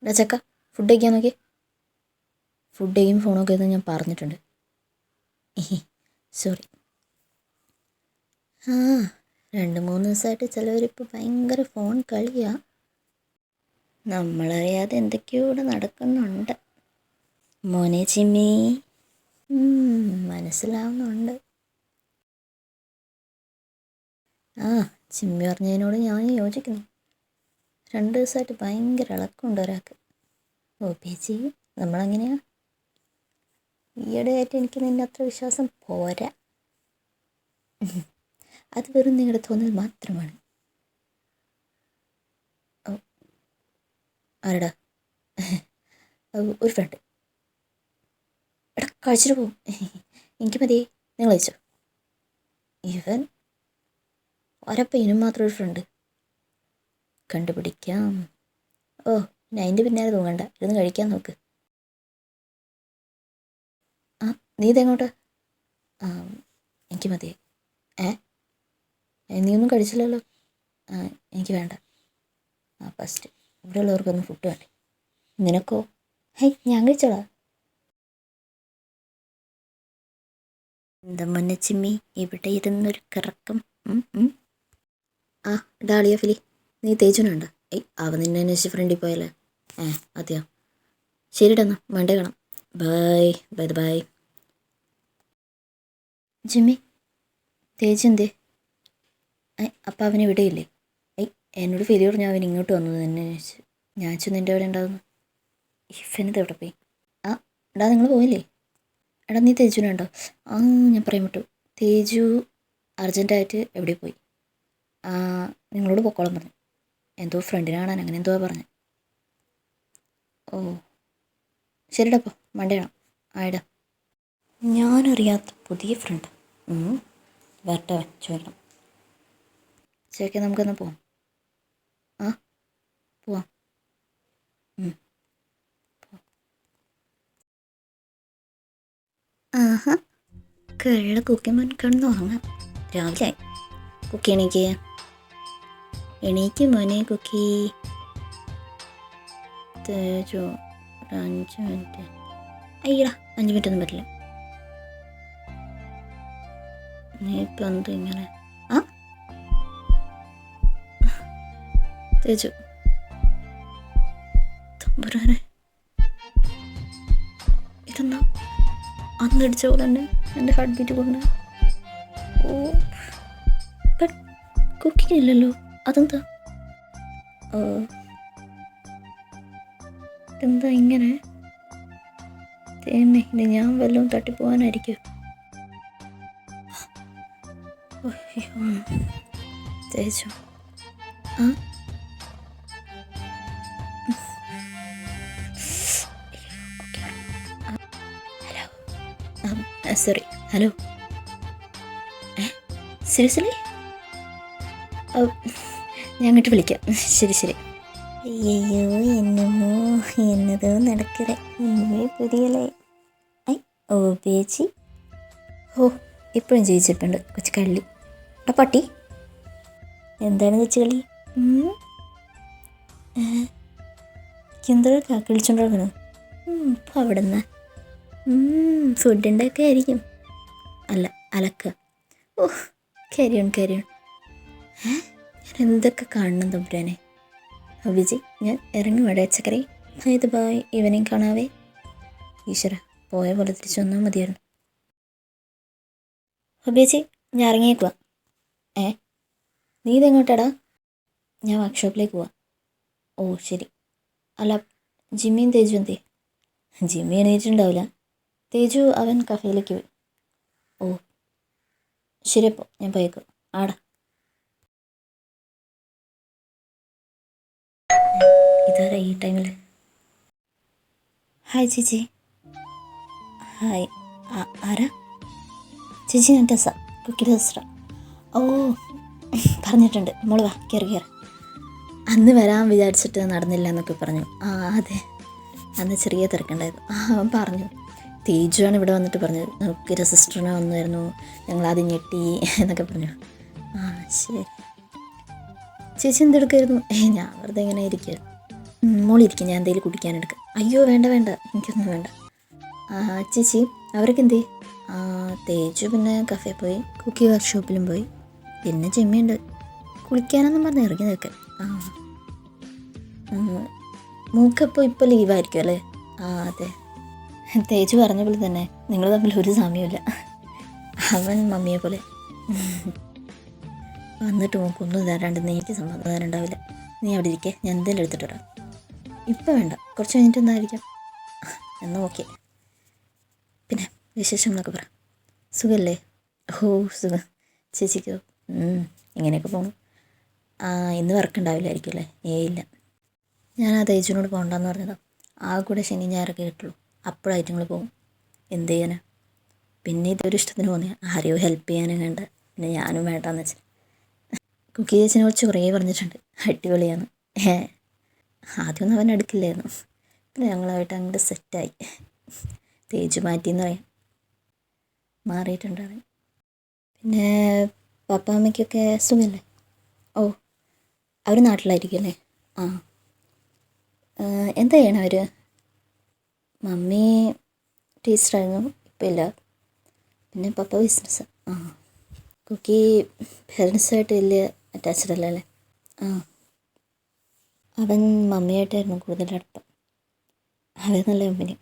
ചക്ക ഫുഡ് കഴിക്കാൻ നോക്കി. ഫുഡ് കഴിയും ഫോണൊക്കെ എന്ന് ഞാൻ പറഞ്ഞിട്ടുണ്ട്. സോറി. 2-3 ദിവസമായിട്ട് ചിലവരിപ്പോൾ ഭയങ്കര ഫോൺ കളിയാ. നമ്മളറിയാതെ എന്തൊക്കെയോ ഇവിടെ നടക്കുന്നുണ്ട്. മോനെ ചിമ്മി, മനസ്സിലാവുന്നുണ്ട്. ചിമ്മി പറഞ്ഞതിനോട് ഞാൻ യോജിക്കുന്നു. 2 ദിവസമായിട്ട് ഭയങ്കര ഇളക്കമുണ്ട് ഒരാൾക്ക്. ഓ പേച്ചി, നമ്മളെങ്ങനെയാ? ഈയിടെയായിട്ട് എനിക്ക് നിന്നെ അത്ര വിശ്വാസം പോരാ. അത് വെറും നിങ്ങളുടെ തോന്നൽ മാത്രമാണ്. ഓ ആരടാ? ഒരു ഫ്രണ്ട്. എടാ കഴിച്ചിട്ട് പോവും. എനിക്ക് മതി, നിങ്ങൾ കഴിച്ചോ. ഇവൻ ഒരപ്പം ഇതിനും മാത്രം ഒരു ഫ്രണ്ട് കണ്ടുപിടിക്കാം. ഓ ഞാൻ അതിൻ്റെ പിന്നാലെ തൂങ്ങണ്ട, ഇരുന്ന് കഴിക്കാൻ നോക്ക്. നീ ഇതെങ്ങോട്ട്? എനിക്ക് മതി. നീ ഒന്നും കഴിച്ചില്ലല്ലോ. എനിക്ക് വേണ്ട. ഫസ്റ്റ് ഇവിടെ ഉള്ളവർക്കൊന്നും ഫുഡ് വേണ്ടേ? നിനക്കോ? ഞാൻ കഴിച്ചോളാം. എന്താ മുന്നേ ചിമ്മി ഇവിടെ ഇരുന്നൊരു കറക്കം. ഡാളിയ ഫിലി, നീ തേജുനുണ്ടോ? അവൻ നിന്നെ അന്വേഷിച്ച് ഫ്രണ്ടിൽ പോയല്ലേ? അതെയോ, ശരിടാ, എന്നാ മണ്ടേ കാണാം. Bye bye bye. Jimmy Teju എന്തേ? അപ്പം അവന് ഇവിടെയില്ലേ? എന്നോട് ഫിലി പറഞ്ഞു അവൻ ഇങ്ങോട്ട് വന്നത് എന്നെ അന്വേഷിച്ച്. ഞാൻ ചെന്ന് എൻ്റെ അവിടെ ഉണ്ടാവുന്നു. ഇഫനിത് എവിടെ പോയി? എടാ നിങ്ങൾ പോയില്ലേ? എടാ നീ തേജുനുണ്ടോ? ഞാൻ പറയാൻ വിട്ടു. തേജു അർജൻറ്റായിട്ട് എവിടെ പോയി? നിങ്ങളോട് പൊക്കോളം പറഞ്ഞു. എന്തോ ഫ്രണ്ടിനെ കാണാൻ അങ്ങനെ എന്തോ പറഞ്ഞു. ഓ ശരിടാ, അപ്പോൾ മണ്ടേ കാണാം. ആയിടാ. ഞാനറിയാത്ത പുതിയ ഫ്രണ്ട്. വരട്ടെ, ചോദിക്കണം. ചേക്കെ നമുക്കെന്നാ പോവാം. പോവാം. കള്ള കുക്കിമോൻ കിടന്ന് ഉറങ്ങാം. രാവിലെ കുക്കി എണീക്ക് മോനെ കുക്കി. തേജു 5 മിനിറ്റ്. അയ്യടാ 5 മിനിറ്റ് ഒന്നും പറ്റില്ല. നീ ഇപ്പം എന്ത് ഇങ്ങനെ? ആ തേജു തമ്പുരാനെ, ഇതെന്താ അന്നടിച്ച പോലെ തന്നെ എൻ്റെ ഹാർട്ട് ബീറ്റ് കൊണ്ടേ. ഓ ബട്ട് കുക്കിംഗ് ഇല്ലല്ലോ, അതെന്താ? ഓ എന്താ ഇങ്ങനെ? തേമേ, ഇനി ഞാൻ വല്ലതും തട്ടിപ്പോവാനായിരിക്കും. തേജു ആ ഹലോ, സോറി, ഹലോ. സീരിയസ്ലി? ഞാൻ അങ്ങോട്ട് വിളിക്കാം. ശരി ശരി. അയ്യോ എന്നമോ എന്നതോ നടക്കറേ ഇന്നേ പുതിയല്ലേ. ഐ ഓ പേച്ചി. ഓ ഇപ്പോഴും ജയിച്ചിട്ടുണ്ട് കൊച്ചു കള്ളി. പട്ടി എന്താണ് കൊച്ചു കളി? എന്താ കാക്കിളിച്ചോണ്ടിരിക്കണോ? ഇപ്പം അവിടെ നിന്ന് ഫുഡിൻ്റെ ഒക്കെ ആയിരിക്കും. അല്ല, അലക്ക. ഓ കരിയോൺ. ഞാൻ എന്തൊക്കെ കാണണം തമ്പുരാനെ. വിജി, ഞാൻ ഇറങ്ങി വേട ചക്കറി. ഇത് ബായ്, ഈവനിങ് കാണാവേ. ഈശ്വര, പോയ പോലെ തിരിച്ചു വന്നാൽ മതിയായിരുന്നു. ഹബേച്ചി, ഞാൻ ഇറങ്ങിയേക്കുവാ. നീ ഇതെങ്ങോട്ടാടാ? ഞാൻ വർക്ക്ഷോപ്പിലേക്ക് പോവാം. ഓ ശരി. അല്ല, ജിമ്മിയും തേജു എന്തേ? ജിമ്മി എണീറ്റിട്ടുണ്ടാവില്ല. തേജു അവൻ കഫേയിലേക്ക് പോയി. ഓ ശരി, അപ്പോൾ ഞാൻ പോയേക്കും. ആടാ. ഇതാരാ ഈ ടൈമിൽ? ഹായ് ചേച്ചി. ഹായ്. ആരാ? ചേച്ചി, ഞാൻ ടെസ, കുക്കിയുടെ സിസ്റ്റർ. ഓ പറഞ്ഞിട്ടുണ്ട്. മോള് വാ, കയറി. അന്ന് വരാൻ വിചാരിച്ചിട്ട് നടന്നില്ല എന്നൊക്കെ പറഞ്ഞു. അതെ, അന്ന് ചെറിയ തിരക്കുണ്ടായിരുന്നു. അവൻ പറഞ്ഞു. തേജുവാണ് ഇവിടെ വന്നിട്ട് പറഞ്ഞത്, കുക്കിയുടെ സിസ്റ്ററിനെ വന്നായിരുന്നു, ഞങ്ങളാദ്യം ഞെട്ടി എന്നൊക്കെ പറഞ്ഞു. ശരി. ചേച്ചി എന്തെടുക്കായിരുന്നു? ഞാൻ വെറുതെ ഇങ്ങനെ ഇരിക്കുമായിരുന്നു. മോളിരിക്കും, ഞാൻ എന്തെങ്കിലും കുടിക്കാനെടുക്കാം. അയ്യോ വേണ്ട, എനിക്കൊന്നും വേണ്ട. ചേച്ചി, അവരൊക്കെ എന്തേ? തേജു പിന്നെ കഫേ പോയി, കുക്കി വർക്ക്ഷോപ്പിലും പോയി, പിന്നെ ജിമ്മിയുണ്ട്. കുളിക്കാനൊന്നും പറഞ്ഞ് ഇറങ്ങിയതൊക്കെ. മൂക്കപ്പോൾ ഇപ്പോൾ ലീവായിരിക്കും അല്ലേ? അതെ. തേജു പറഞ്ഞ പോലെ തന്നെ നിങ്ങൾ തമ്മിൽ ഒരു സമയമില്ല. അവൻ മമ്മിയെ പോലെ. വന്നിട്ട് മൂക്കൊന്നും തരാണ്ട് എനിക്ക് സമാധാനം ഉണ്ടാവില്ല. നീ അവിടെ ഇരിക്കേ, ഞാൻ എന്തെങ്കിലും എടുത്തിട്ട് വരാം. ഇപ്പം വേണ്ട, കുറച്ച് കഴിഞ്ഞിട്ട് എന്തായിരിക്കും? എന്നാൽ ഓക്കെ. പിന്നെ വിശേഷങ്ങളൊക്കെ പറ. സുഖമല്ലേ? ഓ സുഖം. ചേച്ചിക്കോ? ഇങ്ങനെയൊക്കെ പോകണം. ഇന്ന് വർക്ക് ഉണ്ടാവില്ലായിരിക്കും അല്ലേ? ഇല്ല, ഞാൻ ആ തേജുവിനോട് പോകണ്ടെന്ന് പറഞ്ഞതാ. കൂടെ ശനി ഞായറൊക്കെ കിട്ടുള്ളൂ, അപ്പോഴായിട്ട് നിങ്ങൾ പോകും. എന്ത് ചെയ്യാനാ? പിന്നെ ഇതൊരു ഇഷ്ടത്തിന് തോന്നിയാൽ ആരെയോ ഹെൽപ്പ് ചെയ്യാനും വേണ്ട. പിന്നെ ഞാനും വേണ്ടാന്ന് വെച്ചാൽ. കുക്കി ചേച്ചിനെ കുറിച്ച് കുറേ പറഞ്ഞിട്ടുണ്ട്, അടിപൊളിയാണ്. ആദ്യമൊന്നും അവൻ എടുക്കില്ലായിരുന്നു, പിന്നെ ഞങ്ങളായിട്ട് അങ്ങോട്ട് സെറ്റായി. തേജു മാറ്റിയെന്ന് പറയാം, മാറിയിട്ടുണ്ട് അവൻ. പിന്നെ പപ്പ അമ്മയ്ക്കൊക്കെ സുഖമല്ലേ? ഓ അവർ നാട്ടിലായിരിക്കും അല്ലേ? എന്താ ചെയ്യണം അവർ? മമ്മി ടീച്ചറായിരുന്നു, ഇപ്പം ഇല്ല. പിന്നെ പപ്പ ബിസിനസ്. കുക്കി പേരൻസുമായിട്ട് വലിയ അറ്റാച്ച്ഡ് അല്ല അല്ലേ? അവൻ മമ്മിയായിട്ടായിരുന്നു കൂടുതൽ അടുപ്പം. അവർ നല്ല കമ്പനി.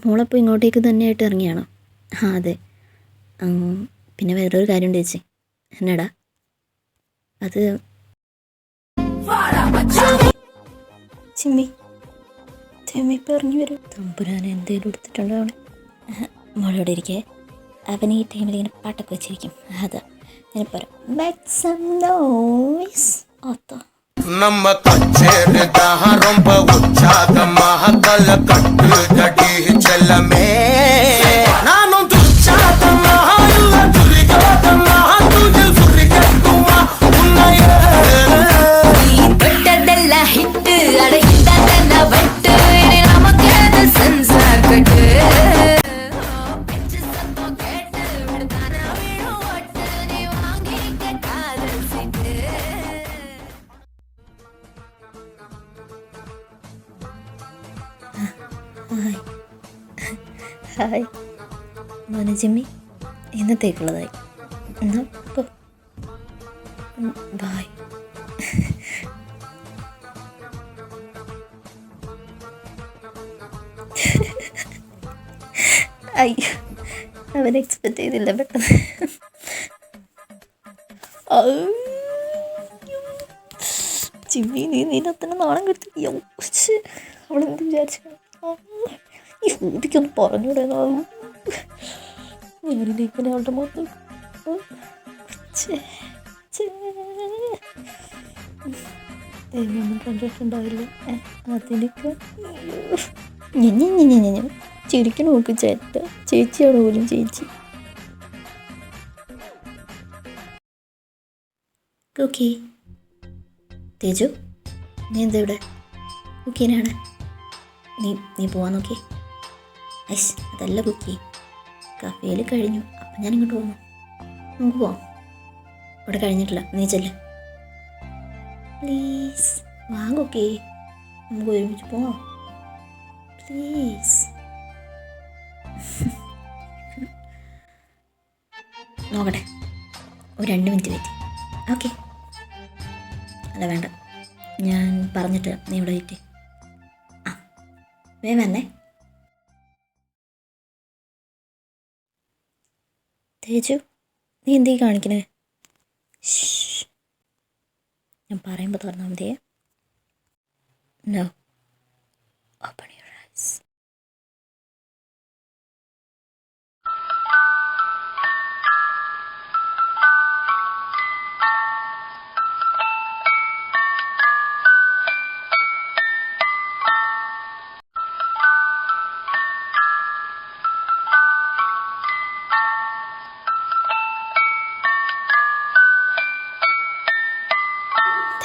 മോളപ്പോൾ ഇങ്ങോട്ടേക്ക് തന്നെയായിട്ട് ഇറങ്ങിയാണോ? അതെ. പിന്നെ വേറൊരു കാര്യം ഉണ്ട് ചേച്ചി. എന്നാടാ അത്? ചിമ്മി ഇപ്പം ഇറങ്ങി വരും. തമ്പുരാനെ എന്തേലും എടുത്തിട്ടുണ്ടോ അവളെ? മോളോടെ ഇരിക്കേ. അവൻ ഈ ടൈമിൽ ഇങ്ങനെ പാട്ടൊക്കെ വെച്ചിരിക്കും. അതാ ഞാൻ പറയാം. Make some noise. நம்ம கச்சேரிதான் ரொம்ப உற்சாகமாக கல கட்டு தடி செல்லமே நானும் துச்சாதமாக இல்ல துரிகாதமாக துதில் சுரிகட்டுமா உன்னையே தொட்டதெல்லாம் ஹிட்டு அடைந்ததெல்லாம் வட்டு இனி நமக்கு அது சென்சார் கட்டு பெஞ்சு சத்தம் கேட்டு விடுதான வீடும் ஓட்டு ഹായ് മോനെ ജിമ്മി, ഇന്നത്തേക്കുള്ളതായി. എന്നാ പോ. ബായ്. അയ്യോ, അവൻ എക്സ്പെക്റ്റ് ചെയ്തില്ല പെട്ടെന്ന്. ജിമ്മി, നീ നിന്നത്തന്നെ നാണം കിട്ടി. അവളെന്ത് വിചാരിച്ചു? ഈ ഊട്ടിക്കൊന്ന് പറഞ്ഞൂടെ? ഞാനിനി ഇങ്ങനെ അവളുടെ മുഖത്ത് ദൈവമൊന്നും കണ്ടിട്ടുണ്ടാവില്ല. അതിനൊക്കെ ചിരിക്കണ നോക്ക് ചേട്ട. ചേച്ചിയാണ് പോലും ചേച്ചി. ഓക്കെ തേജു, നീ എന്താ ഇവിടെ? കുക്കീനാണ്. നീ പോവാൻ നോക്കി. ഐസ്, അതല്ല കുക്കി, കഫേയിൽ കഴിഞ്ഞു. അപ്പം ഞാൻ ഇങ്ങോട്ട് പോകുന്നു. നമുക്ക് പോവാം. ഇവിടെ കഴിഞ്ഞിട്ടില്ല, നീ ചെല്ല് പ്ലീസ്. വാ കുക്കി, നമുക്ക് ഒരുമിച്ച് പോവാം പ്ലീസ്. നോക്കട്ടെ, ഒരു 2 മിനിറ്റ് വെയിറ്റ്. ഓക്കെ. അല്ല വേണ്ട, ഞാൻ പറഞ്ഞിട്ട് നീ ഇവിടെ വെയിറ്റ്. ആ, വേഗം വന്നേ. തേജു, നീ എന്തീ കാണിക്കണേ? ഞാൻ പറയുമ്പോൾ തുറന്നാൽ മതിയേ. No, open your eyes.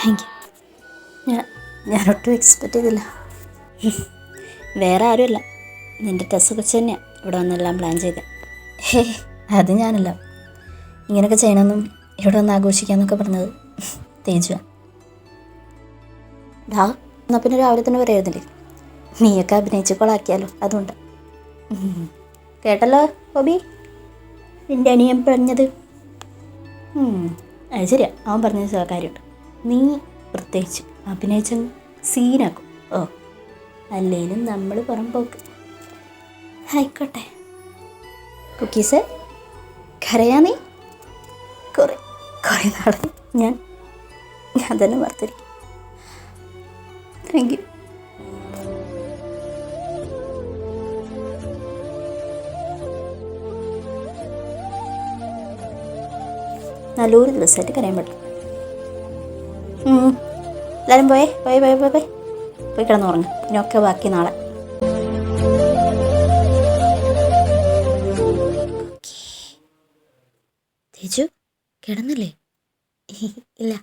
Thank you. ഞാനൊട്ടും എക്സ്പെക്റ്റ് ചെയ്തില്ല. വേറെ ആരുമല്ല, നിൻ്റെ ടെസ്റ്റ് വെച്ച് തന്നെയാണ് ഇവിടെ വന്നെല്ലാം പ്ലാൻ ചെയ്തത്. ഹേ, അത് ഞാനല്ല. ഇങ്ങനെയൊക്കെ ചെയ്യണമെന്നും ഇവിടെ വന്ന് ആഘോഷിക്കാമെന്നൊക്കെ പറഞ്ഞത് തേജുവാ. ഡാ, എന്നാൽ പിന്നെ രാവിലെ തന്നെ പറയുന്നില്ലേ? നീയൊക്കെ അഭിനയിച്ച് കൊളാക്കിയാലോ, അതുകൊണ്ട്. കേട്ടല്ലോ ബോബി, നിൻ്റെ അനിയൻ പറഞ്ഞത്. അത് ശരിയാ, അവൻ പറഞ്ഞത് കാര്യമുണ്ട്. നീ പ്രത്യേകിച്ച് അഭിനയിച്ച സീനാക്കും. ഓ, അല്ലേലും നമ്മൾ പുറംപോക്ക്. ആയിക്കോട്ടെ. കുക്കീസ്, കരയാ നീ? കുറേ നാളെ ഞാൻ തന്നെ മറത്തിരിക്കും. Thank you. നല്ലൊരു ദിവസമായിട്ട് കരയാൻ പറ്റും. എല്ലാവരും പോയി കിടന്നുറങ്ങും. ഇതിനൊക്കെ ബാക്കി നാളെ. തേജു, കിടന്നില്ലേ? ഇല്ല.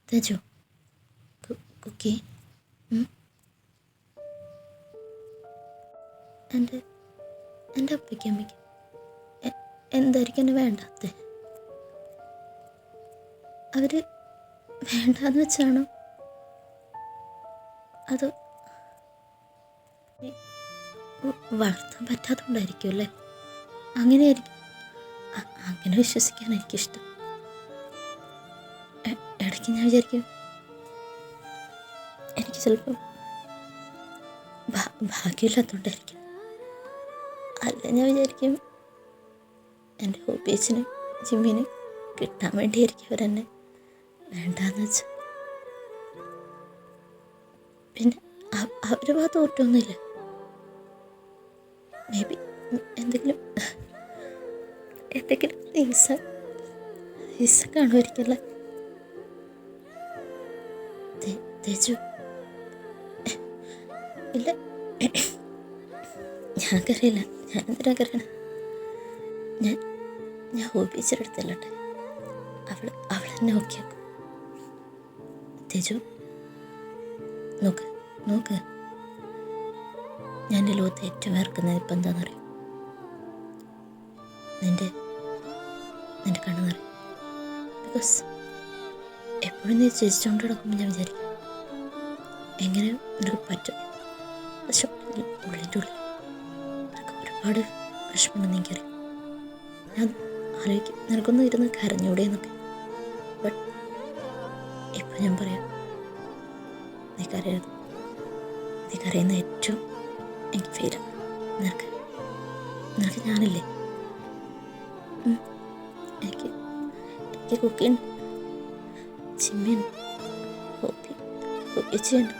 തേജു, കുക്കി, എൻ്റെ അപ്പയ്ക്ക് അമ്മയ്ക്ക് എന്തായിരിക്കും എന്നെ വേണ്ടാത്ത? അവർ വേണ്ടാന്ന് വെച്ചാണോ അതോ വളർത്താൻ പറ്റാത്തതുകൊണ്ടായിരിക്കും അല്ലേ? അങ്ങനെയായിരിക്കും. അങ്ങനെ വിശ്വസിക്കാൻ എനിക്കിഷ്ടം. ഇടയ്ക്ക് ഞാൻ വിചാരിക്കും എനിക്ക് ചിലപ്പോൾ ഭാഗ്യമില്ലാത്തതുകൊണ്ടായിരിക്കും. അല്ല, ഞാൻ വിചാരിക്കും എൻ്റെ ഹോബീസിന് ജിമ്മിന് കിട്ടാൻ വേണ്ടിയായിരിക്കും അവരെന്നെ വേണ്ടാന്ന് വെച്ച്. പിന്നെ അവരുടെ ഭാഗത്ത് ഒട്ടൊന്നുമില്ല. മേ ബി എന്തെങ്കിലും റീസൺ ഹിസ്സ കാണുമായിരിക്കല്ലേ? തേജു ഇല്ല, ഞാൻ കരയില്ല. ഞാൻ എന്തിനാ കരയണ? ഞാൻ ഓഫീസറെടുത്തല്ലോട്ടെ. അവൾ എന്നെ നോക്കിയാക്കും. തേജു നോക്ക് ഞാൻ എൻ്റെ ലോകത്ത് ഏറ്റവും വേർക്കുന്നത് ഇപ്പം എന്താണെന്നറിയും? നിന്റെ കണ്ണു നിറയും. ബിക്കോസ് എപ്പോഴും നീ ചിരിച്ചുകൊണ്ട് കിടക്കുമ്പോൾ ഞാൻ വിചാരിക്കും എങ്ങനെ നിനക്ക് പറ്റും. പക്ഷെ ഉള്ളിൻ്റെ ഉള്ളിൽ നിനക്ക് ഒരുപാട് വിഷമമുണ്ടെന്ന് എനിക്കറിയാം. ഞാൻ ആലോചിക്കും നിനക്കൊന്നും ഇരുന്ന് കരഞ്ഞൂടെ എന്നൊക്കെ. ബട്ട് ഇപ്പം ഞാൻ പറയാം, നീ കരയരുത്. നീ കരയുന്ന ഏറ്റവും എനിക്ക് ഫീലാണ്. നിനക്ക് ഞാനില്ലേ? എനിക്ക് കുക്കിയുണ്ട്, ചിമ്മിയുണ്ട്, ഹോപ്പിച്ചുണ്ട്,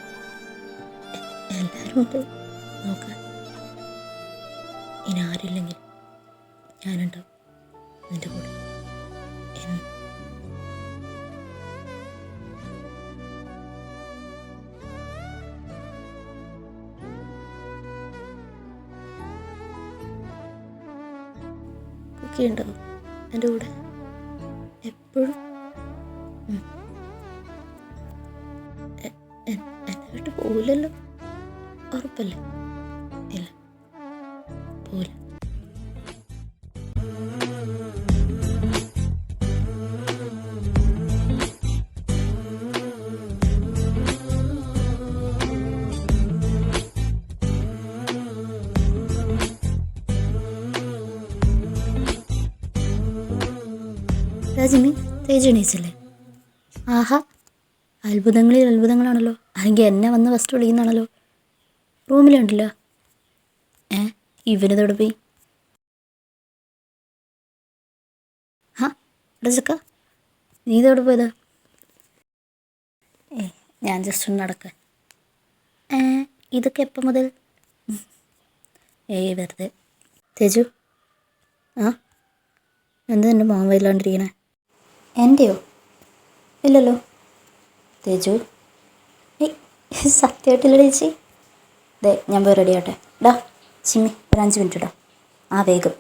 എല്ലാവരും ഉണ്ട് നോക്കാൻ. ഇനി ആരില്ലെങ്കിൽ ഞാനുണ്ടാവും നിൻ്റെ കൂടെ. കുക്കിയുണ്ടാവും എൻ്റെ കൂടെ എപ്പോഴും. എന്നെ വിട്ട് പോവില്ലല്ലോ, ഉറപ്പല്ലേ? ഇല്ല, പോവില്ല. രാജിമി, തേജു എണീച്ചല്ലേ? ആഹാ, അത്ഭുതങ്ങളിൽ അത്ഭുതങ്ങളാണല്ലോ. അല്ലെങ്കിൽ എന്നെ വന്ന് ഫസ്റ്റ് വിളിക്കുന്നതാണല്ലോ. റൂമിലുണ്ടല്ലോ. ഇവനിതോടെ പോയി? ഇവിടെ ചക്ക, നീ ഇതോടെ പോയതാ? ഞാൻ ജസ്റ്റ് ഒന്ന് നടക്കാം. ഇതൊക്കെ എപ്പം മുതൽ? വെറുതെ. തേജു, എന്താ എൻ്റെ മോൻ വല്ലാണ്ടിരിക്കണേ? എൻ്റെയോ? ഇല്ലല്ലോ. തേജു, സത്യമായിട്ടില്ല ചേച്ചി. ഞാൻ പോയി റെഡി ആവട്ടെ. ഡാ ചിമ്മി, ഒരു 5 മിനിറ്റ് ഇടാം. വേഗം.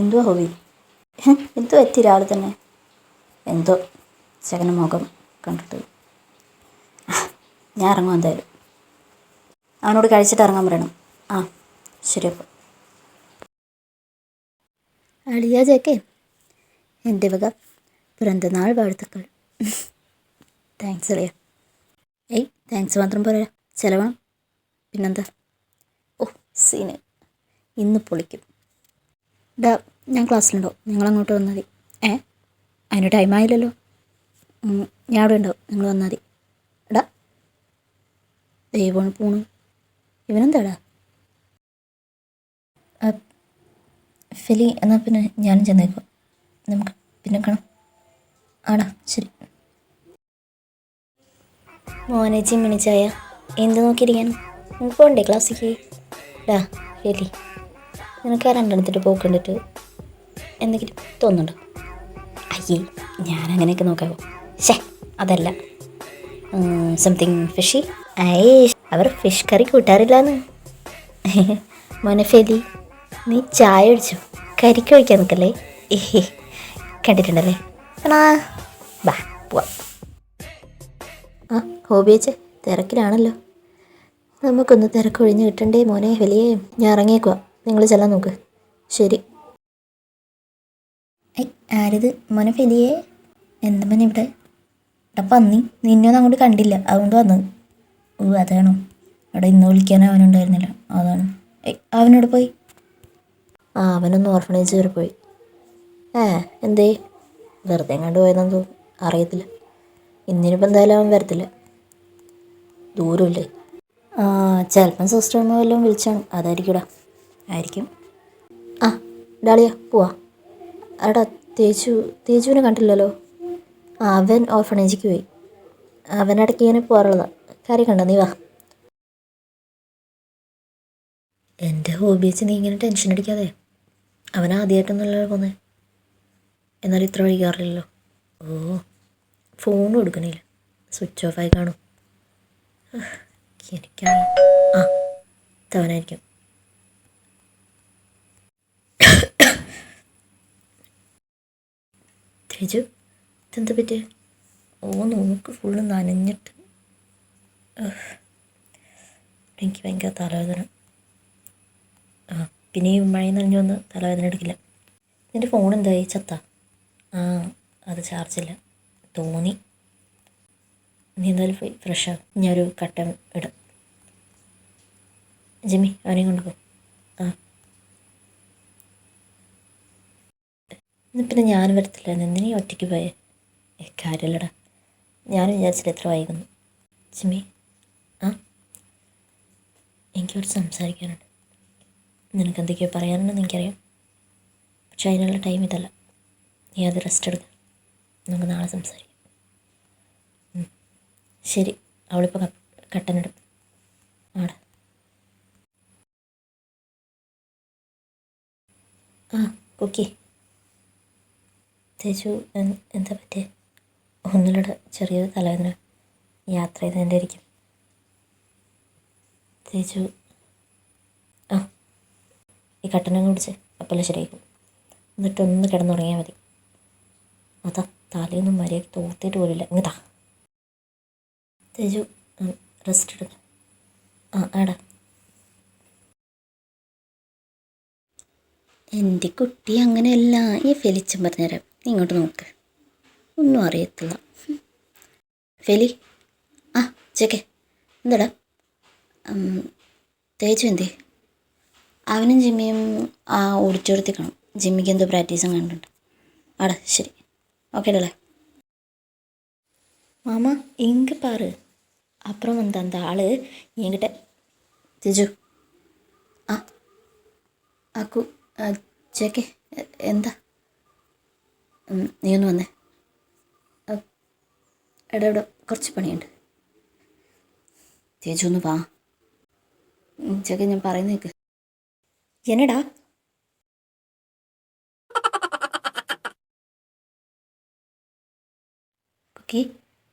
എന്തുവാ ഹോബി? എന്തോ എത്തി രാവിലെ തന്നെ. എന്തോ ചെകന മുഖം കണ്ടിട്ട്. ഞാൻ ഇറങ്ങും എന്തായാലും. അവനോട് കഴിച്ചിട്ട് ഇറങ്ങാൻ പറയണം. ശരി. അപ്പോൾ അളിയാ ചേക്കേ, എൻ്റെ വക പിറന്തനാൾ വാഴ്ത്തുക്കൾ. താങ്ക്സ് അളിയ. താങ്ക്സ് മാത്രം പോരാ, ചിലവാണ്. പിന്നെന്താ? സീന് ഇന്ന് പൊളിക്കും. ഞാൻ ക്ലാസ്സിലുണ്ടാവും, നിങ്ങളങ്ങോട്ട് വന്നാൽ മതി. അതിന് ടൈമായില്ലല്ലോ. ഞാൻ അവിടെ ഉണ്ടാവും, നിങ്ങൾ വന്നാൽ മതി. ദൈവമാണ് പോണു. ഇവനെന്താടാ? ഫെലി, എന്നാൽ പിന്നെ ഞാനും ചെന്നേക്കും. നമുക്ക് പിന്നെ കാണാം. ശരി. മോനെ ചിമ്മിണിച്ചായ, എന്ത് നോക്കിയിരിക്കാനും? നമുക്ക് പോകണ്ടേ ക്ലാസ്സിലേക്ക്? ഫെലി, നിനക്ക് 2 പോക്കണ്ടിട്ട് എന്തെങ്കിലും തോന്നുന്നുണ്ടോ? ഞാനങ്ങനെയൊക്കെ നോക്കാമോ? അതല്ല, സംതിങ് ഫിഷി. അവർ ഫിഷ് കറി കൂട്ടാറില്ലാന്ന്. മോനെ ഫെലി, നീ ചായ ഒഴിച്ചു, കരിക്ക് ഒഴിക്കാൻ നിൽക്കല്ലേ? കണ്ടിട്ടുണ്ടല്ലേ? പോവാം. ഹോബി വെച്ച് തിരക്കിലാണല്ലോ. നമുക്കൊന്ന് തിരക്കൊഴിഞ്ഞ് കിട്ടണ്ടേ മോനെ വലിയേ. ഞാൻ ഇറങ്ങിയേക്കുവാ, നിങ്ങൾ ചെല്ലാൻ നോക്ക്. ശരി. ആരിത് മോനെ ഫെലിയേ? എന്താ മോനെ ഇവിടെ? പന്നി, നിന്നൊന്നും അങ്ങോട്ട് കണ്ടില്ല, അതുകൊണ്ട് വന്നത്. അതാണോ? അവിടെ ഇന്ന് വിളിക്കാൻ അവനുണ്ടായിരുന്നില്ല, അതാണ്. അവനോട് പോയി? അവനൊന്ന് ഓർഫണേജ് വരെ പോയി. എന്തേ? വെറുതെ എങ്ങാണ്ട് പോയതെന്ന് തോന്നുന്നു, അറിയത്തില്ല. ഇന്നിനിപ്പോൾ എന്തായാലും അവൻ വരത്തില്ല, ദൂരമില്ലേ. ചിലപ്പം സിസ്റ്ററിന് വല്ലതും വിളിച്ചാണ്, അതായിരിക്കും. ആയിരിക്കും. ഡാളിയ പോവാ. തേജുവിനെ കണ്ടില്ലല്ലോ. അവൻ ഓർഫണേജിക്ക് പോയി. അവനിടയ്ക്ക് ഇങ്ങനെ പോകാറുള്ളതാണ്. കാര്യം കണ്ടോ? നീ വാ. എൻ്റെ ഹോബി വെച്ച് നീ ഇങ്ങനെ ടെൻഷൻ അടിക്കാതെ. അവനാദ്യമായിട്ടൊന്നുമല്ലോ പോന്നെ, എന്നാലും ഇത്ര വൈകാറില്ലല്ലോ. ഓ, ഫോണും എടുക്കണില്ല, സ്വിച്ച് ഓഫായി കാണും. എനിക്കാണ് ആ തവനായിരിക്കും. തേജു, ഇതെന്താ പറ്റിയ? ഓ, നോക്ക് ഫുള്ള് നനഞ്ഞിട്ട്. എനിക്ക് ഭയങ്കര തലവേദന. പിന്നെ ഈ മഴ നനഞ്ഞു വന്ന് തലവേദന എടുക്കില്ല. നിൻ്റെ ഫോൺ എന്തായി, ചത്ത? അത് ചാർജില്ല തോന്നി. നീ എന്തായാലും പോയി ഫ്രഷാകും, ഞാനൊരു കട്ടൻ ഇടാം. ജിമ്മി, അവനെയും കൊണ്ടുപോകും. പിന്നെ ഞാൻ വരത്തില്ല, എന്തിനീ ഒറ്റയ്ക്ക് പോയേ? കാര്യമില്ലടാ, ഞാൻ വിചാരിച്ചില്ല എത്ര വൈകുന്നു. ജിമ്മി, എനിക്കവിടെ സംസാരിക്കാനുണ്ട്. നിനക്ക് എന്തൊക്കെയോ പറയാനുണ്ടെന്ന് എനിക്കറിയാം, പക്ഷെ അതിനുള്ള ടൈം ഇതല്ല. നീ അത് റെസ്റ്റ് എടുക്കുക, നമുക്ക് നാളെ സംസാരിക്കാം. ശരി, അവളിപ്പോൾ കട്ടനിടും. ആടാ. കുക്കി. തേജു, എന്താ പറ്റിയേ? ഒന്നിലൂടെ ചെറിയൊരു തലവേദന, യാത്ര ചെയ്തതിൻ്റെ ആയിരിക്കും. തേജു, ഈ കട്ടനങ്ങ് കുടിച്ച് അപ്പല്ല ശരിയായിക്കും. എന്നിട്ടൊന്ന് കിടന്നുറങ്ങിയാൽ മതി. അതാ തലയൊന്നും മര്യാദ തോർത്തിയിട്ട് പോലില്ല. ഇങ്ങതാ തേജു, റെസ്റ്റ് എടുക്ക. ആടാ. എൻ്റെ കുട്ടി അങ്ങനെയല്ല. ഈ ഫെലിച്ചും പറഞ്ഞുതരാം, നീ ഇങ്ങോട്ട് നോക്ക്. ഒന്നും അറിയത്തില്ല. ഫെലി, ചേക്കെ എന്താടാ? തേജു എന്തേ? അവനും ജിമ്മിയും ഓടിച്ചോടത്തി കാണും. ജിമ്മിക്ക് എന്തോ പ്രാക്ടീസും കണ്ടിട്ടുണ്ട്. ആടാ, ശരി, ഓക്കെ ഡല്ലേ. മാമ എങ്ക പാറ് அப்புறம் வந்து அந்த ஆள் என்கிட்ட തേജു ആക്കു ചേക്കെ എന്താ? നീ ഒന്ന് വന്നേ. എടാ ഇവിടെ കുറച്ച് പണിയുണ്ട്. തേജു ഒന്ന് വാ. ചേക്കെ ഞാൻ പറയുന്നേക്ക്. എന്നടാ?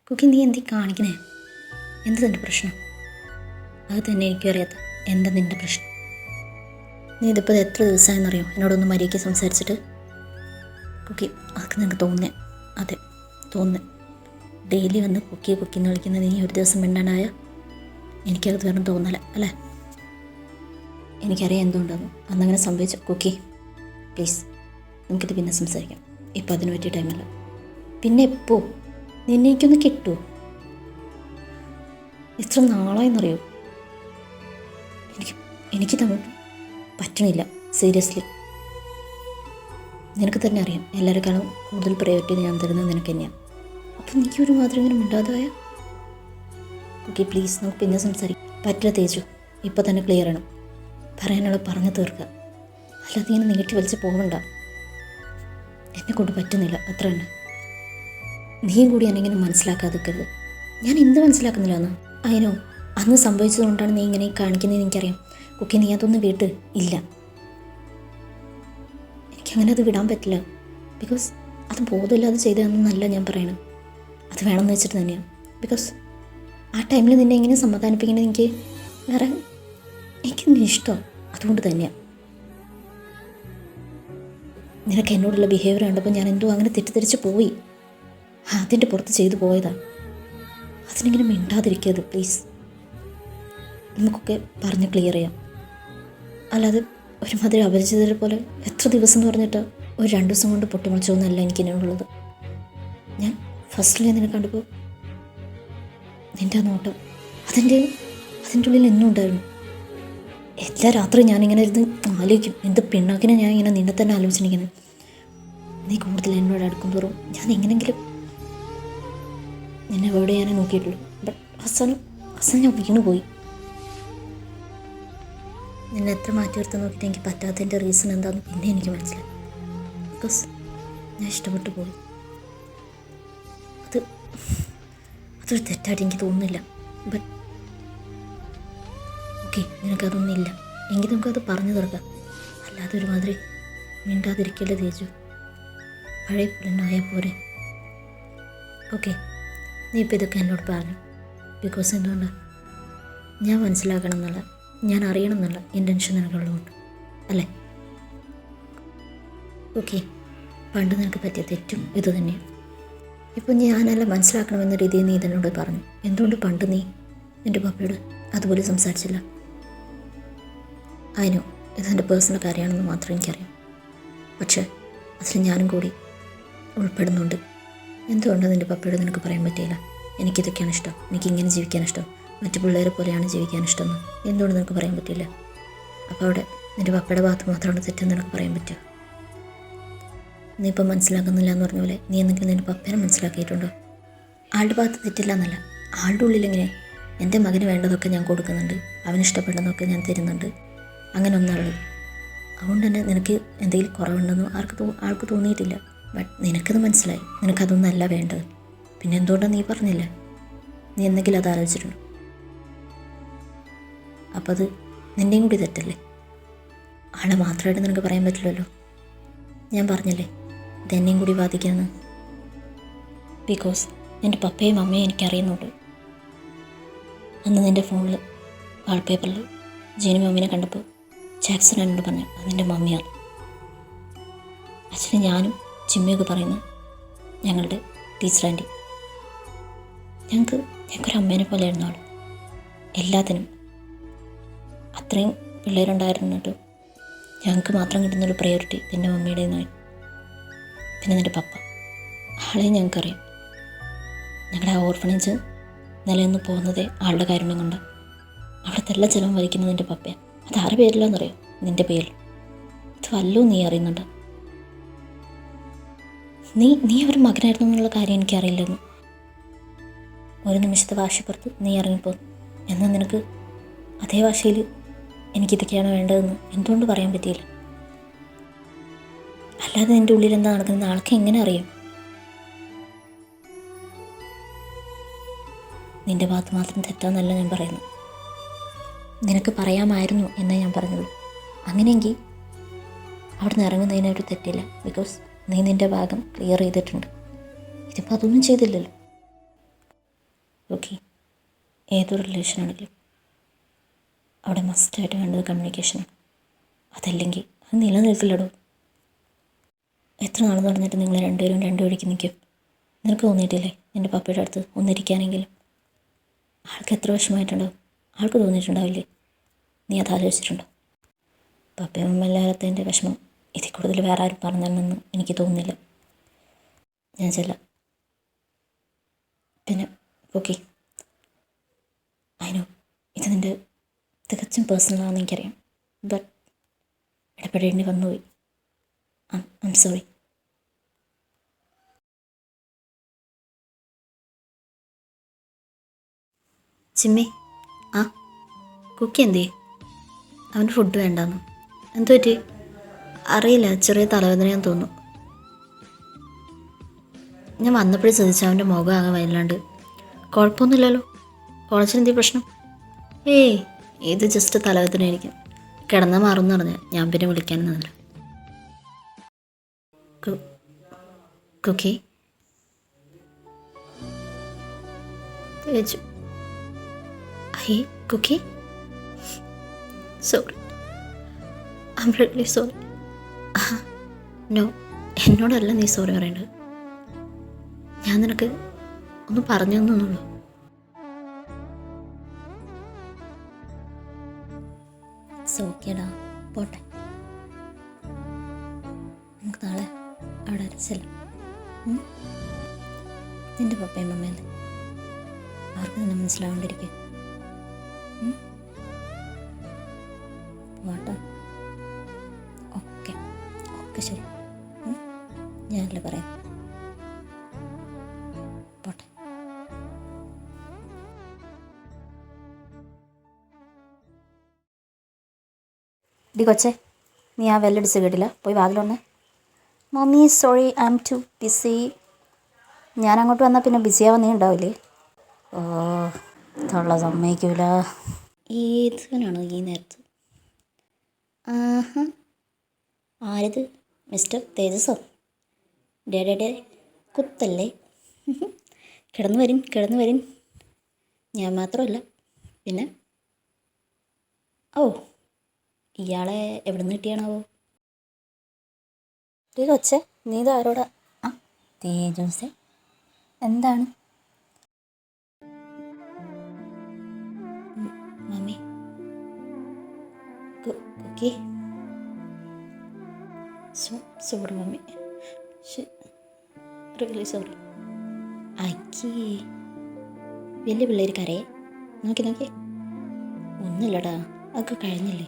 കുക്കി നീ എന്തി കാണിക്കണേ? എന്ത് നിൻ്റെ പ്രശ്നം? അത് തന്നെ എനിക്കും അറിയാത്ത എന്താ നിൻ്റെ പ്രശ്നം. നീ ഇതിപ്പോൾ എത്ര ദിവസമായെന്നറിയോ എന്നോടൊന്ന് മര്യാദയ്ക്ക് സംസാരിച്ചിട്ട്? കുക്കി, അതൊക്കെ നിനക്ക് തോന്നുന്നേ. അതെ, തോന്നുന്നേ. ഡെയിലി വന്ന് കുക്കിന്ന് വിളിക്കുന്ന നീ ഒരു ദിവസം മിണ്ടാനായ എനിക്കത് വേണം തോന്നല അല്ലേ? എനിക്കറിയാം എന്തുകൊണ്ടാകും അന്നങ്ങനെ സംഭവിച്ചു. കുക്കി പ്ലീസ്, നമുക്കിത് പിന്നെ സംസാരിക്കാം. ഇപ്പോൾ അതിന് പറ്റിയ ടൈമല്ല. പിന്നെ എപ്പോൾ നിന്നെ എനിക്കൊന്ന് കിട്ടുമോ? എത്ര നാളായെന്നറിയോ? എനിക്ക് തമ്മിൽ പറ്റണില്ല, സീരിയസ്ലി. നിനക്ക് തന്നെ അറിയാം, എല്ലാവരെക്കാളും കൂടുതൽ പ്രയോറിറ്റി ഞാൻ തരുന്നത് നിനക്ക് തന്നെയാണ്. അപ്പം നീ ഒരു മാത്രം ഇങ്ങനെ മിണ്ടാതായ? ഓക്കെ പ്ലീസ്, നമുക്ക് പിന്നെ സംസാരിക്കാം. പറ്റില്ല തേജു, ഇപ്പോൾ തന്നെ ക്ലിയർ ആണ്. പറയാനുള്ള പറഞ്ഞു തീർക്കുക, അല്ലാതെ ഇങ്ങനെ നീട്ടി വലിച്ച് പോകണ്ട. എന്നെക്കൊണ്ട് പറ്റുന്നില്ല, അത്ര തന്നെ. നീയും കൂടി എന്നെങ്ങനെ മനസ്സിലാക്കാതിരിക്കരുത്. ഞാൻ എന്ത് മനസ്സിലാക്കുന്നില്ല എന്ന് അതിനോ അന്ന് സംഭവിച്ചതുകൊണ്ടാണ് നീ ഇങ്ങനെ കാണിക്കുന്നതെന്ന് എനിക്കറിയാം. കുക്കി, നീ അതൊന്നും വീട്ട് ഇല്ല. എനിക്കങ്ങനെ അത് വിടാൻ പറ്റില്ല. ബിക്കോസ് അത് ബോധമില്ലാതെ ചെയ്തതെന്നല്ല ഞാൻ പറയണം. അത് വേണമെന്ന് വെച്ചിട്ട് തന്നെയാണ്. ബിക്കോസ് ആ ടൈമിൽ നിന്നെ എങ്ങനെ സമാധാനിപ്പിക്കണമെന്ന് എനിക്ക് വേറെ എനിക്കൊന്നും ഇഷ്ടമാണ്. അതുകൊണ്ട് തന്നെയാണ് നിനക്ക് എന്നോടുള്ള ബിഹേവിയർ കണ്ടപ്പോൾ ഞാൻ എന്തോ അങ്ങനെ തെറ്റിദ്ധരിച്ച് പോയി. അതിൻ്റെ പുറത്ത് ചെയ്തു പോയതാ. അതിനിങ്ങനെ മിണ്ടാതിരിക്കരുത് പ്ലീസ്. നമുക്കൊക്കെ പറഞ്ഞ് ക്ലിയർ ചെയ്യാം. അല്ലാതെ ഒരുമാതിരി അപരിചിതരെ പോലെ എത്ര ദിവസം എന്ന് പറഞ്ഞിട്ട് ഒരു 2 ദിവസം കൊണ്ട് പൊട്ടിമുളച്ചൊന്നല്ല എനിക്കിനുള്ളത്. ഞാൻ ഫസ്റ്റിൽ നിന്നെ കണ്ടപ്പോൾ നിൻ്റെ ആ നോട്ടം അതിൻ്റെ ഉള്ളിൽ എന്നും ഉണ്ടായിരുന്നു. എല്ലാ രാത്രിയും ഞാനിങ്ങനെ ഇരുന്ന് ആലോചിക്കും, എന്ത് പിണ്ണാക്കിനെ ഞാൻ ഇങ്ങനെ നിന്നെ തന്നെ ആലോചിച്ചിരിക്കുന്നത്. നീ കൂടുതൽ എന്നോട് അടുക്കും തോറും ഞാൻ എങ്ങനെയെങ്കിലും നിന്നെ എവിടെ ഞാനേ നോക്കിയിട്ടുള്ളൂ. ബട്ട് അവസാനം ഞാൻ വീണുപോയി. നിന്നെ എത്ര മാറ്റി നിർത്താൻ നോക്കിയിട്ട് എനിക്ക് പറ്റാത്തതിൻ്റെ റീസൺ എന്താണെന്ന് പിന്നെ എനിക്ക് മനസ്സിലായി. ബിക്കോസ് ഞാൻ ഇഷ്ടപ്പെട്ടു പോയി. അതൊരു തെറ്റായിട്ട് എനിക്ക് തോന്നുന്നില്ല. ബട്ട് ഓക്കെ, നിനക്കതൊന്നും ഇല്ല എങ്കിൽ നമുക്കത് പറഞ്ഞു തീർക്കാം. അല്ലാതെ ഒരുമാതിരി മിണ്ടാതിരിക്കല്ലേ തേജു, പഴയ പോലെ ആയാൽ പോരെ. ഓക്കെ, നീ ഇപ്പോൾ ഇതൊക്കെ എന്നോട് പറഞ്ഞു ബിക്കോസ് എന്തുകൊണ്ടാണ് ഞാൻ മനസ്സിലാക്കണം എന്നുള്ള, ഞാൻ അറിയണം എന്നുള്ള ഇൻറ്റൻഷൻ നിനക്കുള്ളതുകൊണ്ട് അല്ലേ? ഓക്കെ, പണ്ട് നിനക്ക് പറ്റിയ തെറ്റും ഇത് തന്നെയാണ്. ഇപ്പം ഞാനെല്ലാം മനസ്സിലാക്കണമെന്ന രീതിയിൽ നീ ഇതിനോട് പറഞ്ഞു. എന്തുകൊണ്ട് പണ്ട് നീ എൻ്റെ പപ്പയോട് അതുപോലെ സംസാരിച്ചില്ല? അതിനോ ഇതെൻ്റെ പേഴ്സണൽ കാര്യമാണെന്ന് മാത്രം എനിക്കറിയാം. പക്ഷേ അതിൽ ഞാനും കൂടി ഉൾപ്പെടുന്നുണ്ട്. എന്തുകൊണ്ടാണ് നിൻ്റെ പപ്പയോട് നിനക്ക് പറയാൻ പറ്റിയില്ല? എനിക്കിതൊക്കെയാണ് ഇഷ്ടം, എനിക്കിങ്ങനെ ജീവിക്കാൻ ഇഷ്ടം, മറ്റു പിള്ളേരെ പോലെയാണ് ജീവിക്കാൻ ഇഷ്ടമെന്ന് എന്തുകൊണ്ട് നിനക്ക് പറയാൻ പറ്റില്ല? അപ്പോൾ അവിടെ നിൻ്റെ പപ്പയുടെ ഭാഗത്ത് മാത്രമാണ് തെറ്റെന്ന് നിനക്ക് പറയാൻ പറ്റുക? നീ ഇപ്പം മനസ്സിലാക്കുന്നില്ല എന്ന് പറഞ്ഞ പോലെ നീ എന്തെങ്കിലും നിൻ്റെ പപ്പേനെ മനസ്സിലാക്കിയിട്ടുണ്ടോ? ആളുടെ ഭാഗത്ത് തെറ്റില്ല എന്നല്ല, ആളുടെ ഉള്ളിലെങ്ങനെ എൻ്റെ മകന് വേണ്ടതൊക്കെ ഞാൻ കൊടുക്കുന്നുണ്ട്, അവന് ഇഷ്ടപ്പെടുന്നതൊക്കെ ഞാൻ തരുന്നുണ്ട്, അങ്ങനെ ഒന്നുള്ളത്. അതുകൊണ്ട് തന്നെ നിനക്ക് എന്തെങ്കിലും കുറവുണ്ടെന്നോ ആൾക്ക് തോന്നിയിട്ടില്ല. ബട്ട് നിനക്കത് മനസ്സിലായി, നിനക്കതൊന്നല്ല വേണ്ടത്. പിന്നെ എന്തുകൊണ്ടാണ് നീ പറഞ്ഞില്ല? നീ എന്തെങ്കിലും അത് ആലോചിച്ചിട്ടുണ്ടോ? അപ്പം അത് നിൻ്റെയും കൂടി തെറ്റല്ലേ? ആളെ മാത്രമായിട്ട് നിനക്ക് പറയാൻ പറ്റില്ലല്ലോ. ഞാൻ പറഞ്ഞില്ലേ ഇതെന്നെയും കൂടി ബാധിക്കുന്നത്. ബിക്കോസ് എൻ്റെ പപ്പയും അമ്മയും എനിക്കറിയുന്നുണ്ട്. അന്ന് നിൻ്റെ ഫോണിൽ വാൾപേപ്പറിൽ ജെനി മമ്മീനെ കണ്ടപ്പോൾ ജാക്സൺ എന്നോട് പറഞ്ഞു അത് നിൻ്റെ മമ്മിയാണ്. ആക്ച്വലി ഞാനും ചിമ്മയൊക്കെ പറയുന്നത് ഞങ്ങളുടെ ടീച്ചർ ആൻറ്റി, ഞങ്ങൾക്കൊരു അമ്മേനെ പോലെയായിരുന്നു ആൾ. എല്ലാത്തിനും അത്രയും പിള്ളേരുണ്ടായിരുന്നിട്ട് ഞങ്ങൾക്ക് മാത്രം കിട്ടുന്നൊരു പ്രയോറിറ്റി നിൻ്റെ മമ്മിയുടെ നിന്നായി. പിന്നെ നിൻ്റെ പപ്പ, ആളെയും ഞങ്ങൾക്കറിയാം. ഞങ്ങളുടെ ആ ഓർഫണേജ് നിലനിന്ന് പോകുന്നതേ ആളുടെ കാരുണ്യം കൊണ്ട്. അവിടുത്തെ എല്ലാ ചിലവും വഹിക്കുന്നത് നിൻ്റെ പപ്പയാണ്. അത് ആരുടെ പേരിലാണെന്നറിയോ? നിൻ്റെ പേരിൽ. ഇത് വല്ലതും നീ അറിയുന്നുണ്ടോ? നീ ഒരു മകനായിരുന്നു എന്നുള്ള കാര്യം എനിക്കറിയില്ലെന്ന്. ഒരു നിമിഷത്തെ വാശിപ്പുറത്ത് നീ ഇറങ്ങിപ്പോന്നു. എന്നാൽ നിനക്ക് അതേ ഭാഷയിൽ എനിക്കിതൊക്കെയാണ് വേണ്ടതെന്ന് എന്തുകൊണ്ട് പറയാൻ പറ്റിയില്ല? അല്ലാതെ നിൻ്റെ ഉള്ളിൽ എന്താ നടക്കുന്നത് ആൾക്ക് എങ്ങനെ അറിയാം? നിൻ്റെ ഭാഗത്ത് മാത്രം തെറ്റാന്നല്ല ഞാൻ പറയുന്നു, നിനക്ക് പറയാമായിരുന്നു എന്നേ ഞാൻ പറഞ്ഞുള്ളൂ. അങ്ങനെയെങ്കിൽ അവിടെ നിന്ന് ഇറങ്ങുന്നതിന് ഒരു തെറ്റില്ല. ബിക്കോസ് നീ നിൻ്റെ ഭാഗം ക്ലിയർ ചെയ്തിട്ടുണ്ട്. ഇതിപ്പോൾ അതൊന്നും ചെയ്തില്ലല്ലോ. ഓക്കെ, ഏതൊരു റിലേഷനാണെങ്കിലും അവിടെ മസ്റ്റായിട്ട് വേണ്ടത് കമ്മ്യൂണിക്കേഷനാണ്. അതല്ലെങ്കിൽ അത് നിലനിൽക്കില്ലടോ. എത്ര നാളെന്ന് പറഞ്ഞിട്ട് നിങ്ങൾ രണ്ടുപേരും രണ്ടു വഴിക്ക് നിൽക്കും. നിനക്ക് തോന്നിയിട്ടില്ലേ എൻ്റെ പപ്പയുടെ അടുത്ത് ഒന്നിരിക്കാനെങ്കിലും? ആൾക്ക് എത്ര വിഷമമായിട്ടുണ്ടാവും, ആൾക്ക് തോന്നിയിട്ടുണ്ടാവില്ലേ? നീ അത് ആലോചിച്ചിട്ടുണ്ടോ? പപ്പയും അമ്മയില്ലാത്തതിൻ്റെ വിഷമം ഇതിൽ കൂടുതൽ വേറെ ആരും പറഞ്ഞെന്ന് എനിക്ക് തോന്നുന്നില്ല. ഞാൻ ചെല്ലാം. പിന്നെ ഓക്കെ, അതിനോ ഇത് നിൻ്റെ തികച്ചും പേഴ്സണലാണെന്ന് എനിക്കറിയാം. ബട്ട് ഇടപെടേണ്ടി വന്നുപോയി. I'm sorry. ചിമ്മി, ആ കുക്കി എന്തേ? അവന് ഫുഡ് വേണ്ടാന്ന്. എന്തു പറ്റി? അറിയില്ല, ചെറിയ തലവേദനയാന്ന് തോന്നുന്നു. ഞാൻ വന്നപ്പോഴും ശ്രദ്ധിച്ചു അവൻ്റെ മുഖം ആകെ വയലാണ്ട്. കുഴപ്പമൊന്നുമില്ലല്ലോ. കോളേജിൽ എന്തേ പ്രശ്നം? ഏയ്, ഇത് ജസ്റ്റ് തലവേദന ആയിരിക്കും. കിടന്നാൽ മാറുമെന്ന് പറഞ്ഞാൽ ഞാൻ പിന്നെ വിളിക്കാനൊന്നുമില്ല. Cookie Teju, hey Cookie, sorry, I'm really sorry. No, എന്നോടല്ല നീ സോറി പറയേണ്ടത്. ഞാൻ നിനക്ക് ഒന്ന് പറഞ്ഞു തന്നുള്ളൂ. സോക്കേടാ, പോട്ടെ. നമുക്ക് നാളെ അവിടെ അരച്ചല്ല. നിൻ്റെ പപ്പയും മമ്മയല്ലേ, അവർക്ക് തന്നെ മനസ്സിലാവേണ്ടിയിരിക്കും. പോട്ടെ. ഓക്കെ ഓക്കെ, ശരി. ഞാനല്ലേ പറയാം. പോട്ടെ. ഡി കൊച്ചേ, നീ ആ വെല്ലടിച്ച് കേട്ടില്ല? പോയി വാതിലൊന്നേ. Mummy sorry, I am too busy. ഞാൻ അങ്ങോട്ട് വന്നാൽ പിന്നെ ബിസിയാവാൻ നീ ഉണ്ടാവില്ലേ? ഓ, തൊള്ള സമ്മതിക്കൂല. ഏതിനാണ് ഈ നേരത്ത്? ആഹാ, ആരത്? മിസ്റ്റർ തേജസോ, ഡേ കുത്തല്ലേ. കിടന്നു വരും. ഞാൻ മാത്രമല്ല, പിന്നെ ഓ ഇയാളെ എവിടെ നിന്ന് കിട്ടിയാണാവോ? കൊച്ചേ, നീ ഇതാരോടാ? ആ തേജസേ, എന്താണ്? Mummy Cookie, sorry mummy, really sorry. അയ്യേ, വലിയ പിള്ളേർ കരയെ. നോക്കി ഒന്നുമില്ലടാ, അതൊക്കെ കഴിഞ്ഞില്ലേ.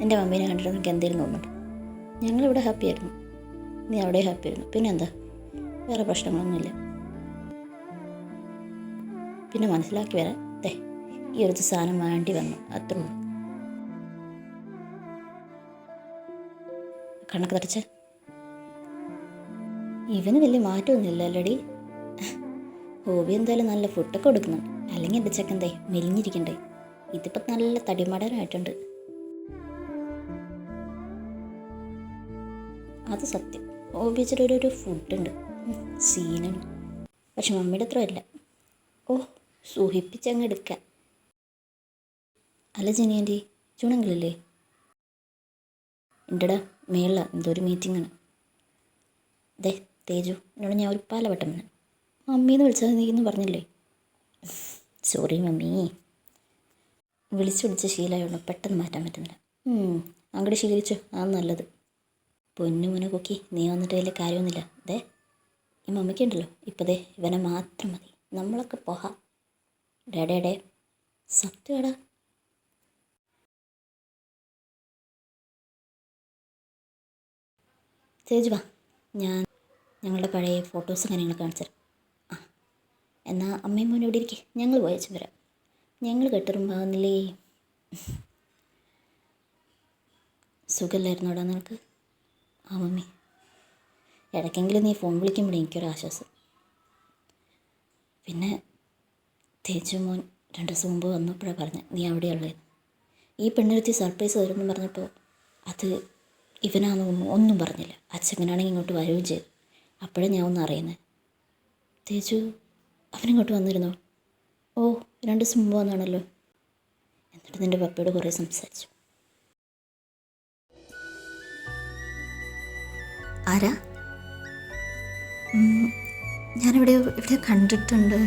എൻ്റെ മമ്മീനെ കണ്ടിട്ട് നമുക്ക് എന്തെങ്കിലും തോന്നുന്നുണ്ട്. ഞങ്ങളിവിടെ ഹാപ്പി ആയിരുന്നു, നീ അവിടെ ഹാപ്പി ആയിരുന്നു, പിന്നെന്താ, വേറെ പ്രശ്നങ്ങളൊന്നുമില്ല. പിന്നെ മനസ്സിലാക്കി വരാം, ഈ ഒരു സാധനം വേണ്ടി വന്നു, അത്രേ ഉള്ളൂ. കണക്ക് തടച്ച് ഇവന് വലിയ മാറ്റമൊന്നുമില്ല അല്ലടി. ഹോബി എന്തായാലും നല്ല ഫുഡൊക്കെ കൊടുക്കുന്നുണ്ട്, അല്ലെങ്കിൽ എൻ്റെ ചെക്കൻ മെലിഞ്ഞിരിക്കണ്ടേ. ഇതിപ്പോൾ നല്ല തടിമടനായിട്ടുണ്ട്. അത് സത്യം, ഹോബി വെച്ചിട്ട് ഒരു ഫുഡുണ്ട്, സീനാണ്. പക്ഷെ മമ്മിയുടെ അത്ര അല്ല. ഓ, സൂഹിപ്പിച്ചങ്ങ് എടുക്കാം. അല്ല ജനിയാൻ്റി, ചൂണങ്കിളില്ലേ? എൻ്റെടാ മേളില എന്തോ ഒരു മീറ്റിംഗാണ്. തേജു, എന്നോട് ഞാൻ ഒരു പാലവട്ടം വന്നു. മമ്മീന്ന് വിളിച്ചാൽ നീന്ന് പറഞ്ഞില്ലേ? സോറി മമ്മി, വിളിച്ച് ശീലമായുള്ളൂ, പെട്ടെന്ന് മാറ്റാൻ പറ്റുന്നില്ല. അങ്ങോട്ട് ശീലിച്ചു, ആ നല്ലത്. പൊന്നുമുന കുക്കി, നീ വന്നിട്ട് വലിയ കാര്യമൊന്നുമില്ല. ഈ മമ്മിക്കുണ്ടല്ലോ ഇപ്പം ഇവനെ മാത്രം മതി, നമ്മളൊക്കെ പോഹാ. ഡേ സത്യടാ. തേജു വാ, ഞങ്ങളുടെ പഴയ ഫോട്ടോസും കാര്യങ്ങളൊക്കെ കാണിച്ചു തരാം. ആ എന്നാൽ അമ്മയും മോനും ഇവിടെ ഇരിക്കേ, ഞങ്ങൾ പോയച്ചു വരാം. ഞങ്ങൾ കെട്ടുറുമ്പാവുന്നില്ലേ. സുഖമില്ലായിരുന്നോടാ നിനക്ക്? ആ മമ്മി, ഇടയ്ക്കെങ്കിലും നീ ഫോൺ വിളിക്കുമ്പോഴേ എനിക്കൊരാശ്വാസം. പിന്നെ തേജു മോൻ 2 ദിവസം മുമ്പ് വന്നപ്പോഴാണ് പറഞ്ഞത് നീ അവിടെയുള്ളത്. ഈ പെണ്ണിരുത്തി സർപ്രൈസ് തരുമെന്ന് പറഞ്ഞപ്പോൾ അത് ഇവനാണെന്ന് ഒന്നും പറഞ്ഞില്ല. അച്ഛനാണെങ്കിൽ ഇങ്ങോട്ട് വരികയും ചെയ്തു. അപ്പോഴാണ് ഞാൻ ഒന്നും അറിയുന്നത്. തേജു അവനിങ്ങോട്ട് വന്നിരുന്നോ? ഓ, 2 ദിവസം മുമ്പ് വന്നാണല്ലോ. എന്നിട്ട് നിൻ്റെ പപ്പയോട് കുറേ സംസാരിച്ചു. ആരാ? ഞാനിവിടെ കണ്ടിട്ടുണ്ട്.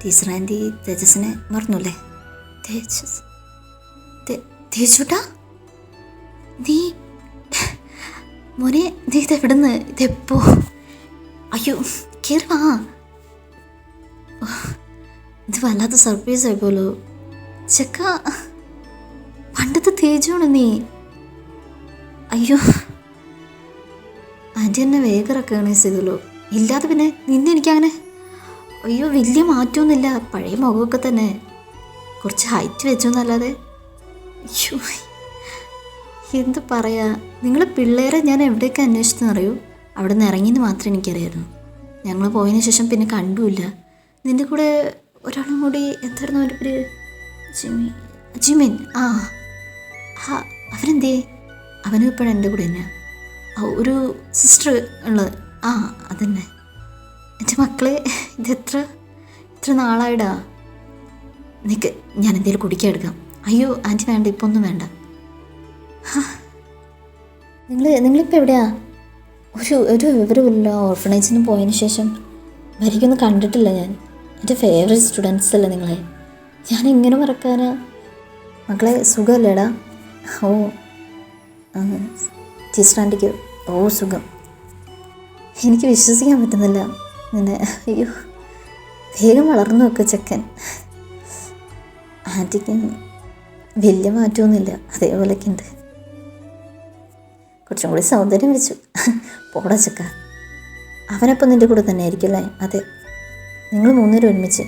Teacher anti തേജസിനെ മറന്നല്ലേ? തേജുട്ടാ, നീ മോനെ, നീ ഇതെവിടുന്ന്? ഇതെപ്പോ? അയ്യോ കയറി വാ. ഇത് വല്ലാത്ത സർപ്രൈസ് ആയിപ്പോലോ. ചെക്ക, പണ്ടത്തെ തേജുവാണ് നീ. അയ്യോ, ആൻറ്റി എന്നെ വേഗം റെക്കഗ്നൈസ് ചെയ്തല്ലോ. ഇല്ലാതെ പിന്നെ നിന്നെ എനിക്കങ്ങനെ. അയ്യോ, വലിയ മാറ്റമൊന്നുമില്ല, പഴയ മുഖമൊക്കെ തന്നെ. കുറച്ച് ഹൈറ്റ് വെച്ചു എന്നല്ലാതെ. അയ്യോ, എന്ത് പറയാ. നിങ്ങൾ പിള്ളേരെ ഞാൻ എവിടെയൊക്കെ അന്വേഷിച്ചെന്നറിയോ? അവിടെ നിന്ന് ഇറങ്ങിയെന്ന് മാത്രമേ എനിക്കറിയായിരുന്നു. ഞങ്ങൾ പോയതിന് ശേഷം പിന്നെ കണ്ടുമില്ല. നിൻ്റെ കൂടെ ഒരാളും കൂടി, എന്തായിരുന്നു അവൻ്റെ പേര്? ജിമിൻ. ആ അവനെന്തേ? അവനും ഇപ്പോഴും എൻ്റെ കൂടെ തന്നെയാണ്. ഒരു സിസ്റ്റർ ഉള്ളത്. ആ അതന്നെ. എൻ്റെ മക്കളെ, ഇത്ര നാളായിടാ. നിൽക്ക്, ഞാൻ എന്തെങ്കിലും കുടിക്കാൻ എടുക്കാം. അയ്യോ ആൻറ്റി വേണ്ട, ഇപ്പോൾ ഒന്നും വേണ്ട. നിങ്ങളിപ്പോൾ എവിടെയാ? ഒരു വിവരമില്ല. ഓർഫണേജിന് പോയതിന് ശേഷം വരിക്കൊന്നും കണ്ടിട്ടില്ല ഞാൻ. എൻ്റെ ഫേവറേറ്റ് സ്റ്റുഡൻസ് അല്ലേ നിങ്ങളെ. ഞാൻ എങ്ങനെ മറക്കാനാ? മക്കളെ സുഖമല്ലേടാ? ഓ ടീച്ചർ ആൻറ്റിക്ക് സുഖം. എനിക്ക് വിശ്വസിക്കാൻ പറ്റുന്നില്ല നിന്നെ. അയ്യോ, വേഗം വളർന്നു വെക്ക് ചെക്കൻ. ആൻറ്റിക്കും വലിയ മാറ്റമൊന്നുമില്ല, അതേപോലെയൊക്കെ ഉണ്ട്. കുറച്ചും കൂടി സൗന്ദര്യം വെച്ചു. പോടാ ചക്ക. അവനപ്പം നിൻ്റെ കൂടെ തന്നെ ആയിരിക്കും അല്ലേ? അതെ, നിങ്ങൾ 3 പേരും ഒരുമിച്ച്.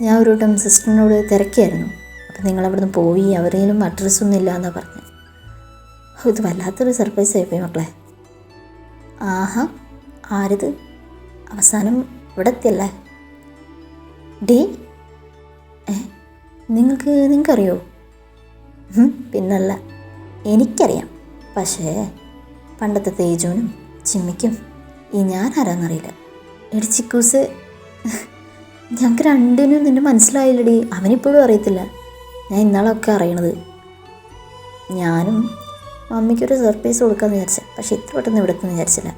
ഞാൻ ഒരു വട്ടം സിസ്റ്ററിനോട് തിരക്കിയായിരുന്നു. അപ്പം നിങ്ങളവിടുന്ന് പോയി, അവരേലും അഡ്രസ്സൊന്നും ഇല്ല എന്നാണ് പറഞ്ഞത്. ഇത് വല്ലാത്തൊരു സർപ്രൈസ് ആയിപ്പോയി മക്കളെ. ആഹാ, ആരിത്? അവസാനം ഇവിടെ എത്തിയല്ലേ? ഡേ നിങ്ങൾക്കറിയോ? പിന്നല്ല, എനിക്കറിയാം. പക്ഷേ പണ്ടത്തെ തേജുവിനും ചിമ്മിക്കും ഈ ഞാൻ ആരാന്നറിയില്ല. എടി ചിക്കൂസ്, ഞങ്ങൾക്ക് രണ്ടിനും നിന്നെ മനസ്സിലായില്ലടി. അവനിപ്പോഴും അറിയത്തില്ല. ഞാൻ ഇന്നാളൊക്കെ അറിയണത്. ഞാനും മമ്മിക്കൊരു സർപ്രൈസ് കൊടുക്കാമെന്ന് വിചാരിച്ച, പക്ഷെ ഇത്ര പെട്ടെന്ന് ഇവിടെയെന്ന് വിചാരിച്ചില്ല.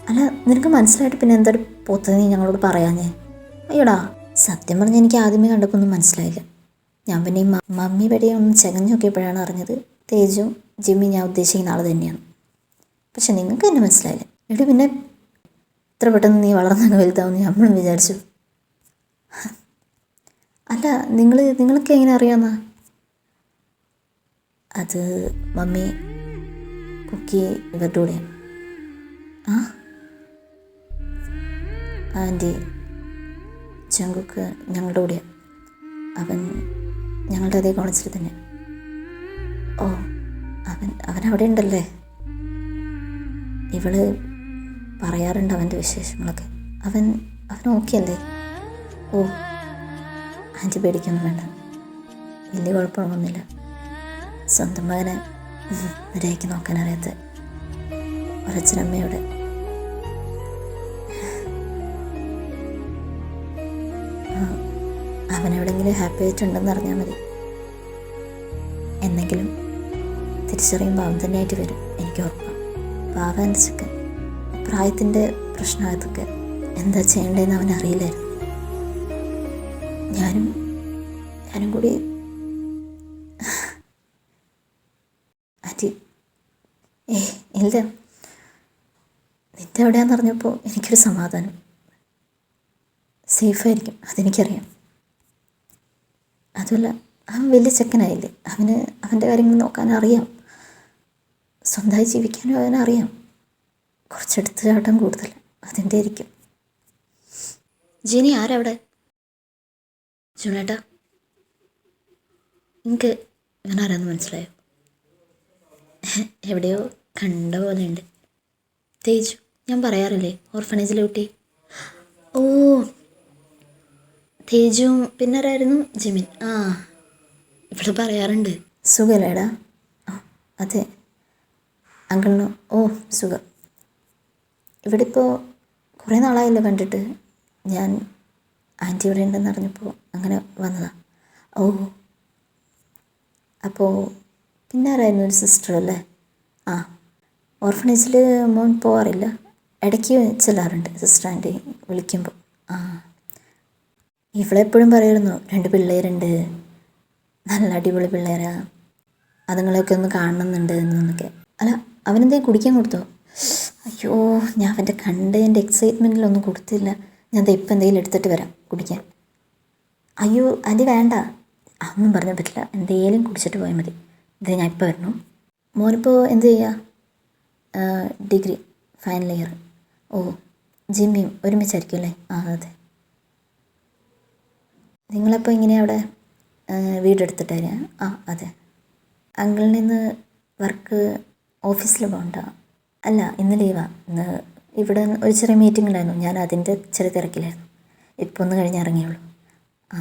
അല്ല, നിനക്ക് മനസ്സിലായിട്ട് പിന്നെ എന്തൊരു പൊത്തത് നീ ഞങ്ങളോട് പറയാഞ്ഞേ? അയ്യോടാ, സത്യം പറഞ്ഞാൽ എനിക്ക് ആദ്യമേ കണ്ടപ്പോൾ ഒന്നും മനസ്സിലായില്ല. ഞാൻ പിന്നെ ഈ മമ്മി വഴിയെ ഒന്ന് ചകഞ്ഞു നോക്കിയപ്പോഴാണ് അറിഞ്ഞത് തേജും ജിമ്മി ഞാൻ ഉദ്ദേശിക്കുന്ന ആൾ തന്നെയാണ്. പക്ഷെ നിങ്ങൾക്ക് തന്നെ മനസ്സിലായില്ല. എടി പിന്നെ ഇത്ര പെട്ടെന്ന് നീ വളർന്നു വലുതാവുമെന്ന് നമ്മളും വിചാരിച്ചു. അല്ല, നിങ്ങൾക്ക് എങ്ങനെ അറിയാമെന്നാ? അത് മമ്മി കുക്കി ഇവരുടെ കൂടെയാണ്. ആ ആൻറ്റി ചങ്കുക്ക് ഞങ്ങളുടെ കൂടെയാണ്. അവൻ ഞങ്ങളുടെ അതേ കോളേജിൽ തന്നെ. ഓ, അവൻ അവിടെ ഉണ്ടല്ലേ? ഇവള് പറയാറുണ്ട് അവൻ്റെ വിശേഷങ്ങളൊക്കെ. അവൻ ഓക്കെ അല്ലേ? ഓ, ആൻറ്റി പേടിക്കൊന്നും വേണ്ട, വലിയ കുഴപ്പമൊന്നുമില്ല. സ്വന്തം മകനെ മര്യാദയ്ക്ക് നോക്കാൻ അറിയാത്ത ഒരച്ഛനമ്മയോടെ അവനെവിടെങ്കിലും ഹാപ്പി ആയിട്ടുണ്ടെന്ന് അറിഞ്ഞാൽ മതി. എന്നെങ്കിലും തിരിച്ചറിയുമ്പോൾ അവൻ തന്നെയായിട്ട് വരും, എനിക്ക് ഉറപ്പാണ്. പാവാൻ്റെ ചിക്കൻ പ്രായത്തിൻ്റെ പ്രശ്നമായതൊക്കെ എന്താ ചെയ്യേണ്ടതെന്ന് അവനറിയില്ലായിരുന്നു. ഞാനും കൂടി ആൻറ്റി ഇല്ല, നിൻ്റെ എവിടെയാണെന്ന് അറിഞ്ഞപ്പോൾ എനിക്കൊരു സമാധാനം. സേഫായിരിക്കും, അതെനിക്കറിയാം. അതുമല്ല, അവൻ വലിയ ചെക്കനായില്ലേ, അവൻ്റെ കാര്യങ്ങൾ നോക്കാൻ അറിയാം. സ്വന്തമായി ജീവിക്കാനും അവനറിയാം. കുറച്ചെടുത്ത് ചാട്ടം കൂടുതൽ അതിൻ്റെ ആയിരിക്കും. ജിനി ആരവിടെ? ജുണേട്ടാ, എനിക്ക് ഞാൻ ആരാന്ന് മനസ്സിലായോ? എവിടെയോ കണ്ട പോലെ ഉണ്ട്. തേജു, ഞാൻ പറയാറില്ലേ ഓർഫനേജിലെ കുട്ടി. ഓ, തേജുവും പിന്നെ ആരായിരുന്നു? ജിമിൻ. ആ, ഇവിടെ പറയാറുണ്ട്. സുഖല്ലേടാ? അതെ അങ്കിളിന്. ഓ, സുഖം. ഇവിടെ ഇപ്പോൾ കുറേ നാളായല്ലോ കണ്ടിട്ട്. ഞാൻ ആൻറ്റി ഇവിടെ ഉണ്ടെന്ന് അറിഞ്ഞപ്പോൾ അങ്ങനെ വന്നതാണ്. ഓ, അപ്പോൾ പിന്നെ ആരായിരുന്നു? ഒരു സിസ്റ്റർ അല്ലേ? ആ, ഓർഫനേജിൽ മോൻ പോകാറില്ല, ഇടയ്ക്ക് ചെല്ലാറുണ്ട് സിസ്റ്റർ ആൻറ്റി വിളിക്കുമ്പോൾ. ആ, ഇവളെപ്പോഴും പറയായിരുന്നു 2 പിള്ളേരുണ്ട്, നല്ല അടിപൊളി പിള്ളേരാ, അതുങ്ങളെയൊക്കെ ഒന്ന് കാണണമെന്നുണ്ട് എന്നൊക്കെ. അല്ല, അവനെന്തെങ്കിലും കുടിക്കാൻ കൊടുത്തോ? അയ്യോ, ഞാൻ അവൻ്റെ കണ്ടതിൻ്റെ എക്സൈറ്റ്മെൻറ്റിലൊന്നും കൊടുത്തില്ല. ഞാൻ ഇപ്പം എന്തെങ്കിലും എടുത്തിട്ട് വരാം കുടിക്കാൻ. അയ്യോ ആൻറ്റി വേണ്ട, അതൊന്നും പറഞ്ഞാൽ പറ്റില്ല. എന്തെങ്കിലും കുടിച്ചിട്ട് പോയാൽ മതി. ഇത് ഞാൻ ഇപ്പോൾ വരണു. മോനിപ്പോൾ എന്ത് ചെയ്യുക? Degree final year. ഓ, ജിമ്മിയും ഒരുമിച്ചായിരിക്കും അല്ലേ? ആ, അതെ. നിങ്ങളപ്പോൾ ഇങ്ങനെ അവിടെ വീടെടുത്തിട്ട്? ആ, അതെ. അങ്കിളിൽ നിന്ന് വർക്ക് ഓഫീസിൽ പോകണ്ട? അല്ല, ഇന്ന് ലീവാണ്. ഇന്ന് ഇവിടെ ഒരു ചെറിയ മീറ്റിംഗ് ഉണ്ടായിരുന്നു, ഞാൻ അതിൻ്റെ ചെറിയ തിരക്കിലായിരുന്നു. ഇപ്പോൾ ഒന്ന് കഴിഞ്ഞ് ഇറങ്ങിയുള്ളൂ. ആ,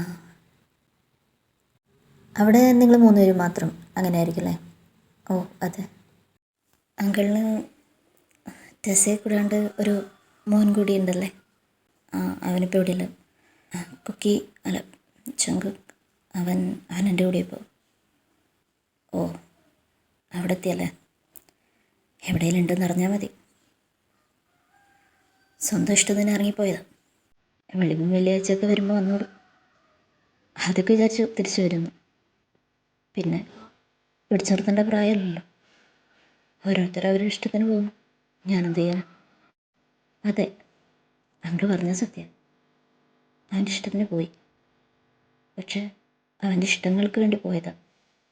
അവിടെ നിങ്ങൾ 3 പേരും മാത്രം അങ്ങനെ ആയിരിക്കും അല്ലേ? ഓ, അതെ. അങ്കിളിന് ടെസ്സയെ കൂടാണ്ട് ഒരു മോൻ കൂടി ഉണ്ടല്ലേ? ആ, അവനിപ്പോൾ എവിടെയില്ല. കുക്കി അല്ല, ചങ്ക്, അവൻ എൻ്റെ കൂടെ ഇപ്പോൾ. ഓ, അവിടെ എത്തിയല്ലേ? എവിടെയെങ്കിലും ഉണ്ടെന്ന് അറിഞ്ഞാൽ മതി. സ്വന്തം ഇഷ്ടത്തിന് ഇറങ്ങിപ്പോയതാണ്. വെള്ളിയാഴ്ചയൊക്കെ വരുമ്പോൾ വന്നോളൂ. അതൊക്കെ വിചാരിച്ചു തിരിച്ചു വരുന്നു. പിന്നെ പിടിച്ചു നിർത്തേണ്ട പ്രായമല്ലല്ലോ. ഓരോരുത്തർ അവരുടെ ഇഷ്ടത്തിന് പോകും, ഞാനെന്ത് ചെയ്യാൻ? അതെ, അങ്കിൾ പറഞ്ഞ സത്യം. അവൻ്റെ ഇഷ്ടത്തിന് പോയി. പക്ഷേ അവൻ്റെ ഇഷ്ടങ്ങൾക്ക് വേണ്ടി പോയതാണ്.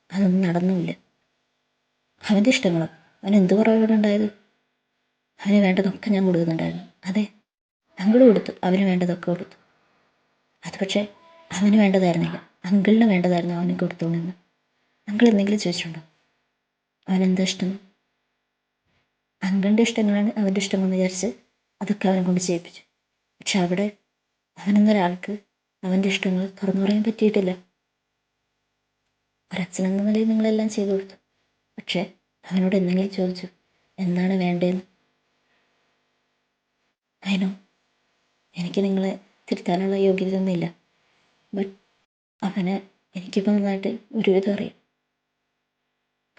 അതൊന്നും നടന്നുമില്ല. അവൻ്റെ ഇഷ്ടങ്ങളോ? അവനെന്ത് കുറവിടെ ഉണ്ടായത്? അവന് വേണ്ടതൊക്കെ ഞാൻ കൊടുക്കുന്നുണ്ടായിരുന്നു. അതെ, അങ്കിൾ കൊടുത്തു, അവന് വേണ്ടതൊക്കെ കൊടുത്തു. അത് പക്ഷേ അവന് വേണ്ടതായിരുന്നില്ല, അങ്കിളിന് വേണ്ടതായിരുന്നു അവന് കൊടുത്തോണെന്ന്. അങ്കിൾ എന്തെങ്കിലും ചോദിച്ചിട്ടുണ്ടോ? അവനെന്താ ഇഷ്ടം? അങ്കിളിൻ്റെ ഇഷ്ടങ്ങളാണ് അവൻ്റെ ഇഷ്ടമെന്ന് വിചാരിച്ച് അതൊക്കെ അവനെ കൊണ്ട് ചെയ്യിപ്പിച്ചു. പക്ഷെ അവിടെ അവനെന്നൊരാൾക്ക് അവൻ്റെ ഇഷ്ടങ്ങൾ തുറന്നു പറയാൻ പറ്റിയിട്ടില്ല. ഒരച്ഛനെന്ന നിലയിൽ നിങ്ങളെല്ലാം ചെയ്തു കൊടുത്തു, പക്ഷേ അവനോട് എന്തെങ്കിലും ചോദിച്ചു എന്താണ് വേണ്ടതെന്ന്. അതിനോ എനിക്ക് നിങ്ങളെ തിരുത്താനുള്ള യോഗ്യതയൊന്നുമില്ല. ബട്ട് അവന് എനിക്കിപ്പോൾ നന്നായിട്ട് ഒരുവിധം അറിയാം.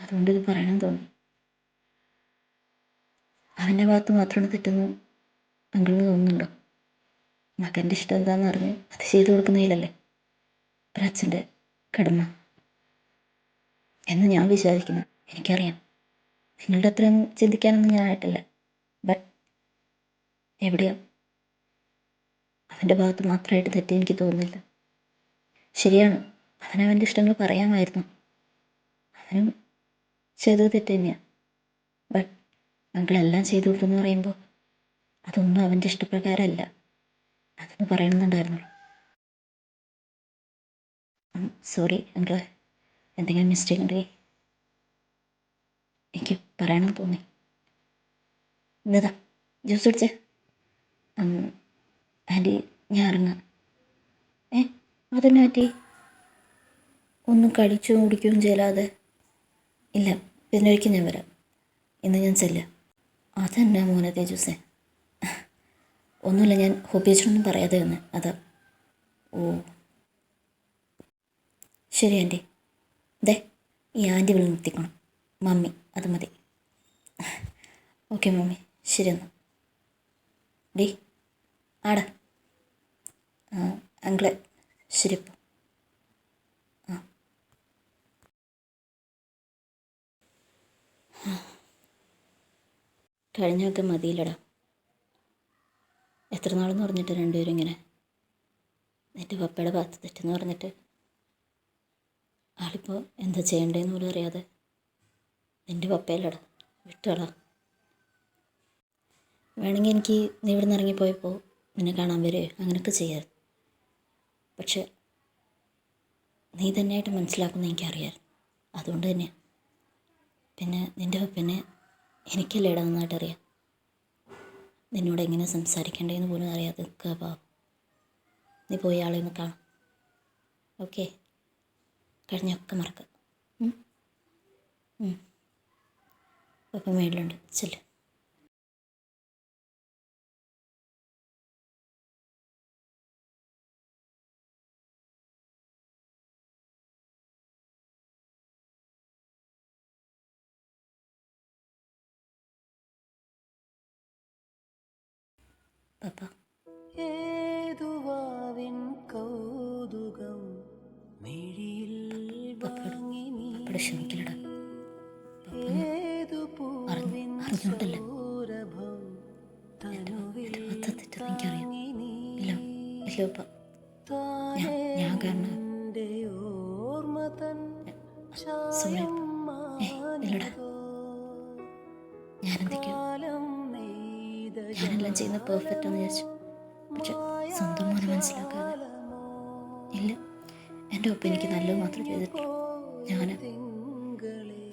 അതുകൊണ്ട് ഇത് പറയണം തോന്നി. അവൻ്റെ ഭാഗത്ത് മാത്രമാണ് തെറ്റെന്ന് അങ്കിളിന് തോന്നുന്നുണ്ടോ? മകൻ്റെ ഇഷ്ടം എന്താണെന്ന് അറിഞ്ഞ് അത് ചെയ്തു കൊടുക്കുന്നതിലല്ലേ ഒരച്ഛൻ്റെ കടമ എന്ന് ഞാൻ വിചാരിക്കുന്നു. എനിക്കറിയാം നിങ്ങളുടെ അത്രയും ചിന്തിക്കാനൊന്നും ഞാനായിട്ടില്ല. ബട്ട് എവിടെയോ അവൻ്റെ ഭാഗത്ത് മാത്രമായിട്ട് തെറ്റി എനിക്ക് തോന്നുന്നില്ല. ശരിയാണ്, അവനവൻ്റെ ഇഷ്ടങ്ങൾ പറയാമായിരുന്നു. അവനും ചെയ്തത് തെറ്റ് തന്നെയാണ്. ബട്ട് അങ്കിളെല്ലാം ചെയ്തു കൊടുത്തെന്ന് പറയുമ്പോൾ അതൊന്നും അവൻ്റെ ഇഷ്ടപ്രകാരമല്ല. അതൊന്ന് പറയണമെന്നുണ്ടായിരുന്നുള്ളൂ. സോറി അങ്കിളെ, എന്തെങ്കിലും മിസ്റ്റേക്ക് ഉണ്ടെങ്കിൽ എനിക്ക് പറയണം തോന്നി. ഇന്നതാ ജ്യൂസ് കുടിച്ചേ. ആൻറ്റി ഞാൻ ഇറങ്ങാം. അതെന്നെ ആൻറ്റി, ഒന്നും കഴിച്ചോ കുടിക്കുകയും ചെയ്യാതെ? ഇല്ല, പിന്നൊരിക്കൽ ഞാൻ വരാം. ഇന്ന് ഞാൻ ചെല്ലാം. അതെന്നാ മോനെ തേജൂസേ? ഒന്നുമില്ല, ഞാൻ ഹോബിച്ചൊന്നും പറയാതെ വന്ന് അതാ. ഓ ശരി ആൻറ്റി. ദേ ഈ ആൻറ്റി വിളി നിർത്തിക്കണം. മമ്മി അത് മതി. ഓക്കെ മമ്മി, ശരി എന്നാൽ. ഡി ആടാ. അങ്കിളെ ശരി ഇപ്പോൾ. കഴിഞ്ഞൊക്കെ മതിയില്ലടാ. എത്ര നാളെന്ന് പറഞ്ഞിട്ട് രണ്ടുപേരും ഇങ്ങനെ. നിൻ്റെ പപ്പയുടെ ഭാഗത്ത് തെറ്റെന്ന് പറഞ്ഞിട്ട് ആളിപ്പോൾ എന്താ ചെയ്യേണ്ടതെന്ന് പോലും അറിയാതെ. നിൻ്റെ പപ്പയല്ലടാ, വിട്ടോളാ. വേണമെങ്കിൽ എനിക്ക് നീ ഇവിടെ നിന്ന് ഇറങ്ങിപ്പോയപ്പോൾ നിന്നെ കാണാൻ വരികയോ അങ്ങനെയൊക്കെ ചെയ്യാറ്. പക്ഷെ നീ തന്നെയായിട്ട് മനസ്സിലാക്കുന്ന എനിക്കറിയാമായിരുന്നു. അതുകൊണ്ട് തന്നെയാണ്. പിന്നെ നിൻ്റെ പപ്പനെ എനിക്കല്ലേടാ നന്നായിട്ട് അറിയാം. നിന്നോട് എങ്ങനെ സംസാരിക്കേണ്ടതെന്ന് പോലും അറിയാതെ നിൽക്കുക പാവം. നീ പോയി ആളെ ഒന്ന് കാണാം. ഓക്കെ, കഴിഞ്ഞൊക്കെ മറക്കാം. പപ്പ മേളിലുണ്ട്, ചെല്ല്. പപ്പ ഏതുവാവിൻ കൗതുകം മിഴിയിൽ പപ്പയോട് ക്ഷമിക്കില്ലടാ. ഏതു പൂവിൻ അറിഞ്ഞോണ്ടല്ല. സൗരഭം എൻ്റെ ഭാഗത്ത് തെറ്റെന്ന് എനിക്കറിയാം. ഇല്ല ഇല്ല പപ്പ, ഞാൻ കാരണം. ഓർമ്മ തൻ സോറി. ഇല്ലടാ, ഞാനെന്തൊക്കെയോ ഞാനെല്ലാം ചെയ്യുന്ന പെർഫെക്റ്റ് ആണെന്ന് വിചാരിച്ചു. പക്ഷെ സ്വന്തം മോനെ മനസ്സിലാക്കാതെ. ഇല്ല, എൻ്റെ ഒപ്പം എനിക്ക് നല്ലത് മാത്രം ചെയ്തിട്ടുള്ളൂ.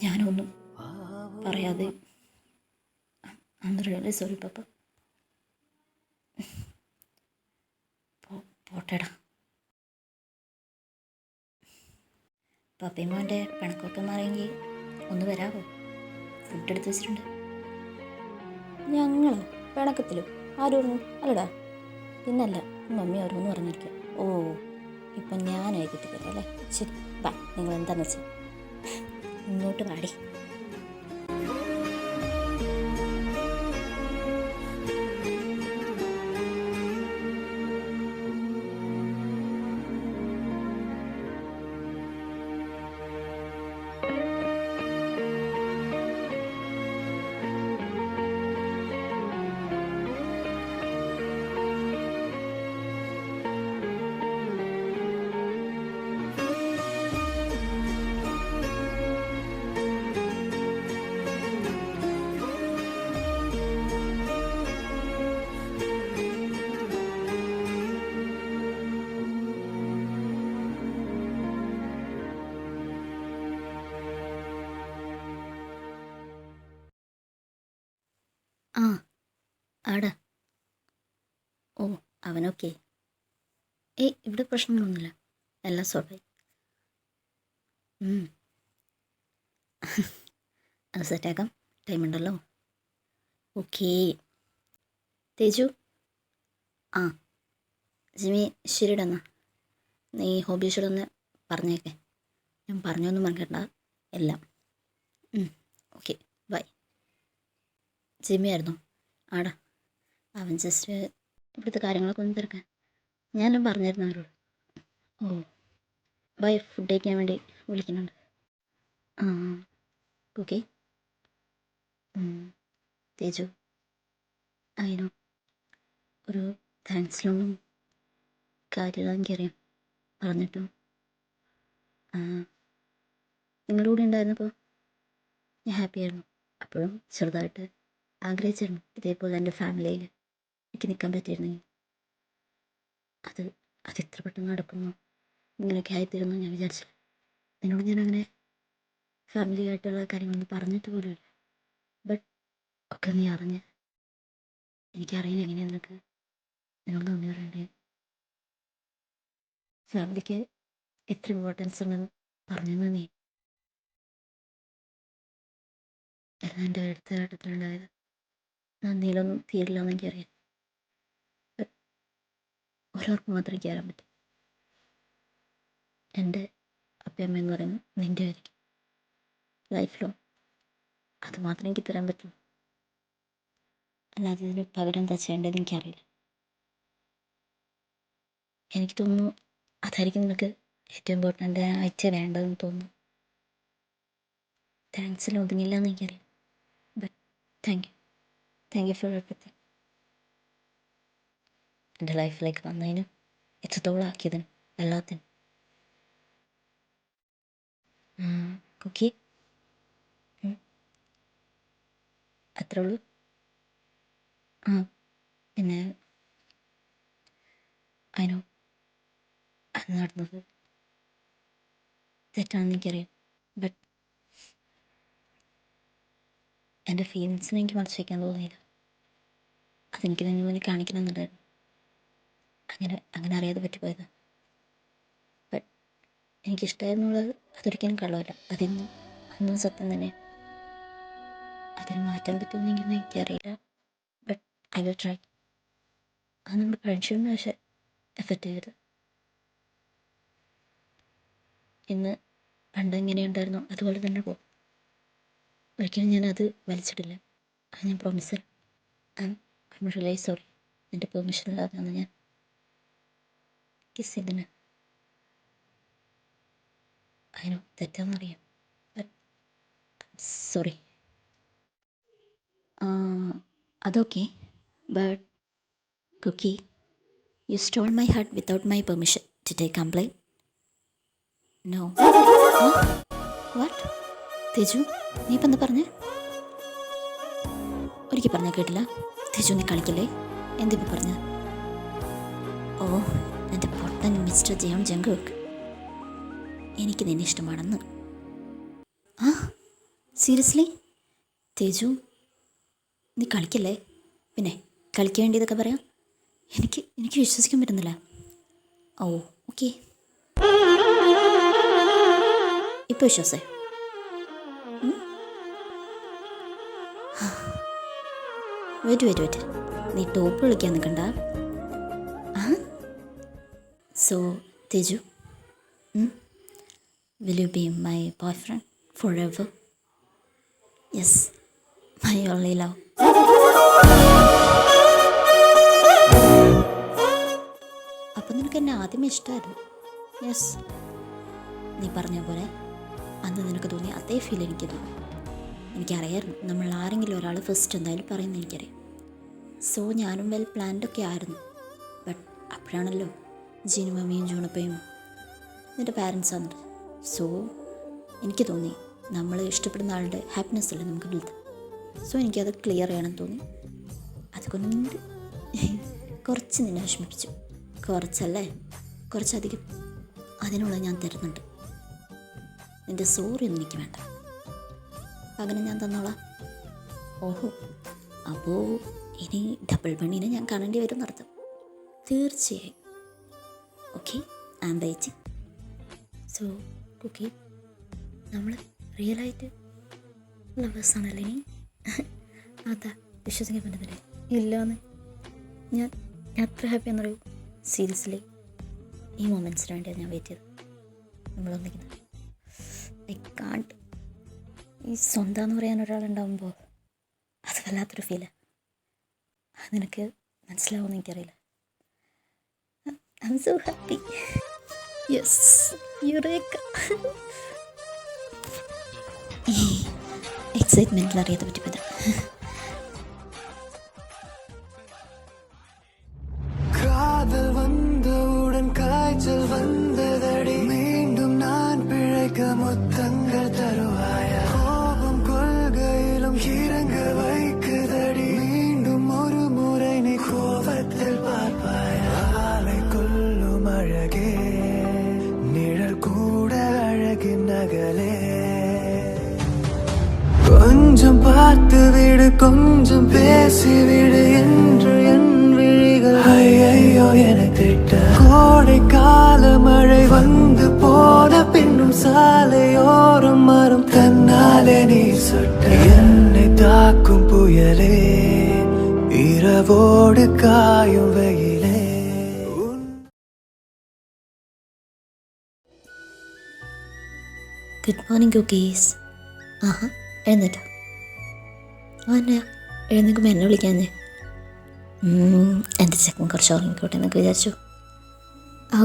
ഞാനൊന്നും പറയാതെ. അന്ന് സോറി പപ്പ. പോട്ടേടാ. പപ്പയും മോൻ്റെ പിണക്കൊക്കെ മാറിയെങ്കിൽ ഒന്ന് വരാമോ? ഫുഡ് എടുത്ത് വെച്ചിട്ടുണ്ട്. ഞങ്ങളോ പിണക്കത്തിലോ? ആരും പറഞ്ഞു അല്ലടാ. പിന്നല്ല, മമ്മി ഓരോന്ന് പറഞ്ഞിരിക്കുക. ഓ ഇപ്പം ഞാനായി കിട്ടിക്കട്ടെ അല്ലേ? ശരി ബാ, നിങ്ങൾ എന്താണെന്ന് വെച്ചാൽ ഇങ്ങോട്ട് പാടി. ആ ആടാ. ഓ അവനൊക്കെ. ഇവിടെ പ്രശ്നങ്ങളൊന്നുമില്ല, എല്ലാം സോൾവായി. അത് സെറ്റാക്കാം, ടൈം ഉണ്ടല്ലോ. ഓക്കേ തേജു. ആ ജിമി ശരിയുടെ എന്നാ നീ ഹോബീഷോടൊന്ന് പറഞ്ഞേക്കെ. ഞാൻ പറഞ്ഞൊന്നും മറക്കണ്ട എല്ലാം. Okay bye. ജിമ്മി ആയിരുന്നു ആടാ. അവൻ ജസ്റ്റ് ഇവിടുത്തെ കാര്യങ്ങളൊക്കെ ഒന്ന് തിരക്കാൻ ഞാനും പറഞ്ഞിരുന്നു അവരോട്. ഓ ബൈ, ഫുഡ് കഴിക്കാൻ വേണ്ടി വിളിക്കുന്നുണ്ട്. ആ ഓക്കെ തേജു അതിനോ ഒരു താങ്ക്സിലൊന്നും കാര്യമില്ല എനിക്കറിയാം. പറഞ്ഞിട്ടും നിങ്ങളുടെ കൂടെ ഉണ്ടായിരുന്നപ്പോൾ ഞാൻ ഹാപ്പിയായിരുന്നു. അപ്പോഴും ചെറുതായിട്ട് ആഗ്രഹിച്ചിരുന്നു ഇതേപോലെ എൻ്റെ ഫാമിലിയിൽ എനിക്ക് നിൽക്കാൻ പറ്റിയിരുന്നെങ്കിൽ. അത് ഇത്ര പെട്ടെന്ന് നടക്കുന്നു, ഇങ്ങനെയൊക്കെ ആയിത്തീരുന്നു ഞാൻ വിചാരിച്ചില്ല. നിന്നോട് ഞാനങ്ങനെ ഫാമിലി ആയിട്ടുള്ള കാര്യങ്ങളൊന്നും പറഞ്ഞിട്ട് പോലുമില്ല. ബട്ട് ഒക്കെ നീ അറിഞ്ഞ് എനിക്കറിയില്ല എങ്ങനെയാണ് നിന്നോട് നന്ദി പറയണ്ടേ. ഫാമിലിക്ക് എത്ര ഇമ്പോർട്ടൻസ് ഉണ്ടെന്ന് പറഞ്ഞു നീ. എല്ലാം എൻ്റെ അടുത്ത ഘട്ടത്തിലുണ്ടായത് നന്ദിയിലൊന്നും തീരില്ല എന്ന് എനിക്കറിയാം. ഒരാൾക്ക് മാത്രമേ എനിക്ക് തരാൻ പറ്റും. എൻ്റെ അപ്പയമ്മ എന്ന് പറയുന്നത് നിൻ്റെ ആയിരിക്കും ലൈഫിലോ. അത് മാത്രമേ എനിക്ക് തരാൻ പറ്റുള്ളൂ. അല്ലാതെ ഇതിന് പകരം എന്താ ചെയ്യേണ്ടതെന്ന് എനിക്കറിയില്ല. എനിക്ക് തോന്നുന്നു അതായിരിക്കും നിനക്ക് ഏറ്റവും ഇമ്പോർട്ടൻ്റ് ആയിട്ട് വേണ്ടതെന്ന് തോന്നുന്നു. താങ്ക്സിൽ ഒതുങ്ങില്ല എന്ന് എനിക്കറിയാം. But thank you for everything. എൻ്റെ ലൈഫിലേക്ക് വന്നതിനും എത്രത്തോളം ആക്കിയതിനും എല്ലാത്തിനും. കുക്കി അത്രേ ഉള്ളൂ. പിന്നെ അതിനോ അത് നടന്നത് തെറ്റാണെന്ന് എനിക്കറിയാം. ബട്ട് എൻ്റെ ഫീലിങ്സിനെ എനിക്ക് മറച്ചു വയ്ക്കാൻ തോന്നിയില്ല. അതെനിക്ക് നിങ്ങൾ മുന്നിൽ കാണിക്കണമെന്നുണ്ടായിരുന്നു. അങ്ങനെ അറിയാതെ പറ്റിപ്പോയത്. ബട്ട് എനിക്കിഷ്ടമായിരുന്നുള്ളത് അതൊരിക്കലും കള്ളമല്ല. അന്നും സത്യം തന്നെ. അതിന് മാറ്റാൻ പറ്റുമെന്നെങ്കിൽ എനിക്കറിയില്ല. But I will try. അത് നമ്മുടെ ഫ്രണ്ട്ഷിപ്പിനെ പക്ഷേ എഫക്റ്റ് ചെയ്തത്. ഇന്ന് പണ്ട് എങ്ങനെയുണ്ടായിരുന്നോ അതുപോലെ തന്നെ പോകും. ഒരിക്കലും ഞാനത് വലിച്ചിട്ടില്ല. അത് ഞാൻ പ്രോമിസ് തരാം. I'm really sorry. നിൻ്റെ പെർമിഷൻ ഇല്ലാതെയാണ് ഞാൻ കിസ് ചെയ്തതിന്. അതിനോ തെറ്റാണെന്നറിയാം. But sorry. അതൊക്കെ but Cookie you stole my heart without my permission to take complaint. No. What Teju, നീ ഇപ്പം എന്താ പറഞ്ഞേ? ഒരിക്കൽ പറഞ്ഞാൽ കേട്ടില്ല. തേജു നീ കളിക്കല്ലേ. എന്തിപ്പോൾ പറഞ്ഞ? ഓ എൻ്റെ പൊട്ടൻ മിസ്റ്റർ ജയോൺ ജംഗുക്ക്, എനിക്ക് നിന്നെ ഇഷ്ടമാണെന്ന്. സീരിയസ്ലി തേജു നീ കളിക്കല്ലേ. പിന്നെ കളിക്കാൻ വേണ്ടിയതൊക്കെ പറയാം. എനിക്ക് വിശ്വസിക്കാൻ പറ്റുന്നില്ല. ഓ ഓക്കെ ഇപ്പോൾ വിശ്വാസേ. വെയിറ്റ് നീ ടോപ്പ് കളിക്കാൻ നിൽക്കണ്ട. So Teju, will you be my boyfriend forever? Yes, my only love. അപ്പം നിനക്ക് എന്നെ ആദ്യമേ ഇഷ്ടമായിരുന്നു. യെസ്, നീ പറഞ്ഞ പോലെ അന്ന് നിനക്ക് തോന്നിയ അതേ ഫീൽ എനിക്ക് തോന്നി. എനിക്കറിയായിരുന്നു നമ്മൾ ആരെങ്കിലും ഒരാൾ ഫസ്റ്റ് എന്തായാലും പറയുന്നത് എനിക്കറിയാം. സോ ഞാനും വെൽ പ്ലാൻഡൊക്കെ ആയിരുന്നു. ബട്ട് അപ്പോഴാണല്ലോ ജീനു മമ്മിയും ജൂണപ്പയും നിൻ്റെ പാരൻസ് വന്നത്. സോ എനിക്ക് തോന്നി നമ്മൾ ഇഷ്ടപ്പെടുന്ന ആളുടെ ഹാപ്പിനെസ് അല്ലേ നമുക്ക് വലുത്. സോ എനിക്കത് ക്ലിയർ ചെയ്യണമെന്ന് തോന്നി. അതുകൊണ്ട് കുറച്ച് നിന്നെ വിഷമിപ്പിച്ചു. കുറച്ചല്ലേ, കുറച്ചധികം. അതിനുള്ള ഞാൻ തരുന്നുണ്ട്. നിൻ്റെ സോറി ഒന്നും എനിക്ക് വേണ്ട, പകരം ഞാൻ തന്നോളാം. ഓഹോ, അപ്പോൾ ഇനി ഡബിൾ ബണ്ണീനെ ഞാൻ കാണേണ്ടി വരും എന്നർത്ഥം. തീർച്ചയായും. Okay, I am waiting. So Cookie, നമ്മൾ റിയലായിട്ട് ലവേഴ്സാണല്ലേ ഇനി? അതാ വിശ്വസിക്കാൻ പറ്റുന്നില്ലേ? ഇല്ലാന്ന് ഞാൻ അത്ര ഹാപ്പി എന്നറിയൂ. സീരിയസ്ലി ഈ മൊമെൻറ്റ്സിന് വേണ്ടിയാണ് ഞാൻ വെയിറ്റ് ചെയ്തത്. നമ്മളൊന്നിക്കുന്നത് ഐ കാണ്ട്. ഈ സ്വന്തം എന്ന് പറയാൻ ഒരാളുണ്ടാകുമ്പോൾ അത് വല്ലാത്തൊരു ഫീലാണ്. അത് നിനക്ക് മനസ്സിലാവുമെന്ന് എനിക്കറിയില്ല. I am so happy. Yes eureka. ഈ എക്സൈറ്റ്മെൻറ്റിൽ അറിയാതെ പറ്റിപ്പോയത്. காதல் வந்தவுடன் காய்ச்சல் வந்ததடி மீண்டும் நான் பிழைக்க முத்தங்கள் தருவாயா கோபம் கொள்கையிலும் இறங்க வைக்குதடி மீண்டும் ஒரு முறை நீ கோபத்தில் பார்ப்பாயா ஆலை கொள்ளும் அழகே நிழல் கூட அழகின் நகலே கொஞ்சம் பார்த்து விடு கொஞ்சம் பேசிவிடு என்று என் விழிகள் ஐயோ என திட்ட கோடை கால மழை வந்து போன பின்னும் சாலையோரம் மரம் தன்னாலே நீர் சொட்ட என்னை தாக்கும் புயலே இரவோடு காயும் வெயிலே ഗുഡ് മോർണിംഗ് കുക്കീസ്. ആഹാ എഴുന്നേറ്റോ? ആന്നാ എഴുന്നേൽക്കുമ്പോൾ എന്നെ വിളിക്കാഞ്ഞേ? എൻ്റെ ചെക്കൻ കുറച്ച് ഉറങ്ങിക്കോട്ടെ എന്നൊക്കെ വിചാരിച്ചു. ഓ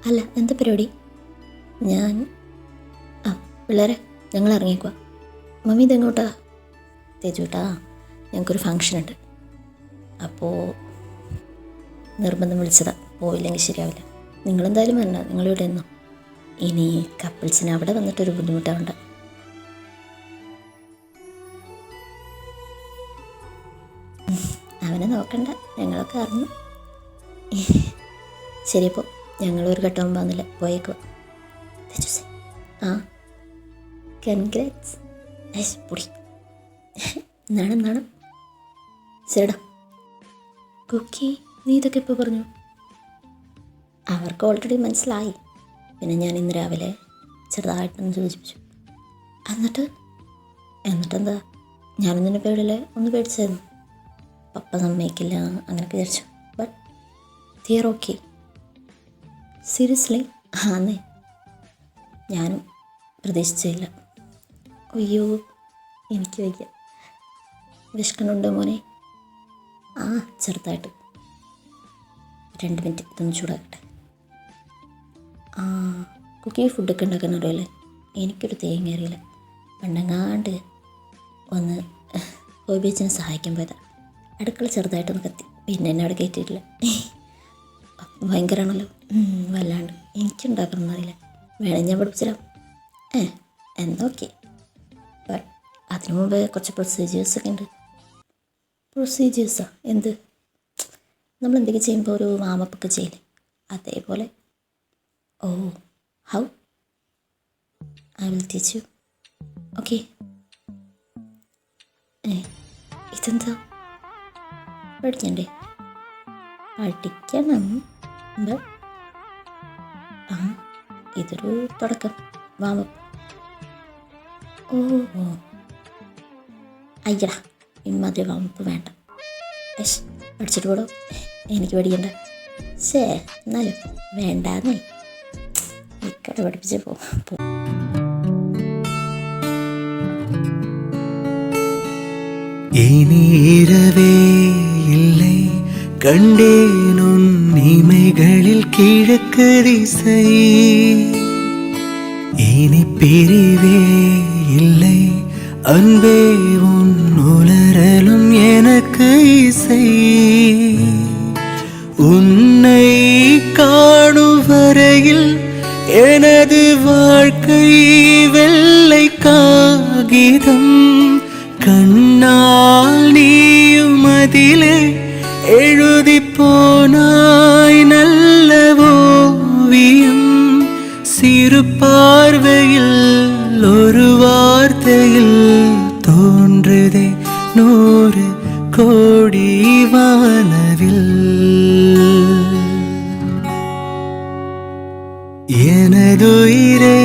അല്ല, എന്താ പരിപാടി? ഞാൻ പിള്ളേരെ ഞങ്ങൾ ഇറങ്ങിക്കുക. മമ്മി ഇതെങ്ങോട്ടാ? തേജൂട്ടാ, ഞങ്ങൾക്കൊരു ഫങ്ഷൻ ഉണ്ട്, അപ്പോൾ നിർബന്ധം വിളിച്ചതാ. പോയില്ലെങ്കിൽ ശരിയാവില്ല. നിങ്ങളെന്തായാലും വരണ്ട, നിങ്ങളിവിടെ നിന്നോ. ഇനി കപ്പിൾസിന് അവിടെ വന്നിട്ടൊരു ബുദ്ധിമുട്ടാവണ്ട. അവനെ നോക്കണ്ട, ഞങ്ങളൊക്കെ അറിഞ്ഞു. ശരിയപ്പോൾ ഞങ്ങളൊരു ഘട്ടം വന്നില്ല, പോയേക്കോ. ആ കൺഗ്രാറ്റ്സ്. പൊടി നാണം. ശരിടാ. കുക്കി, നീ ഇതൊക്കെ ഇപ്പോൾ പറഞ്ഞു? അവർക്ക് ഓൾറെഡി മനസ്സിലായി. പിന്നെ ഞാൻ ഇന്ന് രാവിലെ ചെറുതായിട്ടൊന്ന് സൂചിപ്പിച്ചു. എന്നിട്ടെന്താ, ഞാനൊന്നിനെ പേടില്ലേ, ഒന്ന് പേടിച്ചായിരുന്നു. പപ്പ സമ്മതിക്കില്ല അങ്ങനെയൊക്കെ വിചാരിച്ചു. But they're okay. സീരിയസ്ലി? ആന്നേ, ഞാനും പ്രതീക്ഷിച്ചില്ല. അയ്യോ എനിക്ക് വയ്യ. വിശക്കണുണ്ടോ മോനെ? ആ ചെറുതായിട്ട്. 2 മിനിറ്റ് ഇതൊന്ന് ചൂടാക്കട്ടെ. ആ കുക്കി ഫുഡൊക്കെ ഉണ്ടാക്കാൻ അറിയില്ലേ? എനിക്കൊരു തേങ്ങ അറിയില്ല. പണ്ടെങ്ങാണ്ട് ഒന്ന് ഹോബീച്ചിനെ സഹായിക്കാൻ പോയതാ. അടുക്കള ചെറുതായിട്ടൊന്ന് കത്തി, പിന്നെ എന്നെ അവിടെ കയറ്റിയിട്ടില്ല. ഭയങ്കരമാണല്ലോ, വല്ലാണ്ട്. എനിക്കുണ്ടാക്കണമെന്ന് അറിയില്ല. വേണമെങ്കിൽ ഞാൻ പഠിപ്പിച്ചിരാം. എന്നാ ഓക്കെ. ബട്ട് അതിനു മുമ്പ് കുറച്ച് പ്രൊസീജിയേഴ്സൊക്കെ ഉണ്ട്. പ്രൊസീജിയേഴ്സാ? എന്ത്? നമ്മൾ എന്തൊക്കെ ചെയ്യുമ്പോൾ ഒരു വാമപ്പൊക്കെ ചെയ്യില്ലേ, അതേപോലെ. Oh how? I will teach you. Okay. ഇതെന്താ? പഠിക്കണ്ടേ? പഠിക്കണം. ഇതൊരു തുടക്കം, വാമപ്പ്. ഓ അയ്യടാ, ഇമ്മാതിരി വാമപ്പ് വേണ്ട. പഠിച്ചിട്ട് പോടോ, എനിക്ക് പഠിക്കണ്ട. എന്നാലും വേണ്ടാന്നേ, ഇക്കട പഠിപ്പിച്ച് പോ. இனி இரவே இல்லை கண்டேன் உன் இமைகளில் கிழக்கு திசை இனி பிரிவே இல்லை அன்பே உன் உலரலும் எனக்கு இசை உன்னை காணும் வரையில் எனது வாழ்க்கை வெள்ளை காகிதம் கண்ணால் நீயும் அதிலே எழுதி போனாய் நல்ல ஓவியம் சிறு பார்வையில் ஒரு வார்த்தையில் தோன்றுதே 100 கோடி வானவில் எனதுயிரே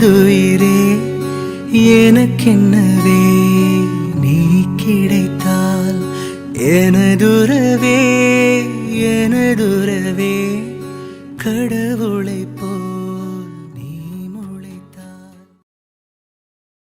எனதுயிரே எனக்கென்னவே நீ கிடைத்தால் எனதுறவே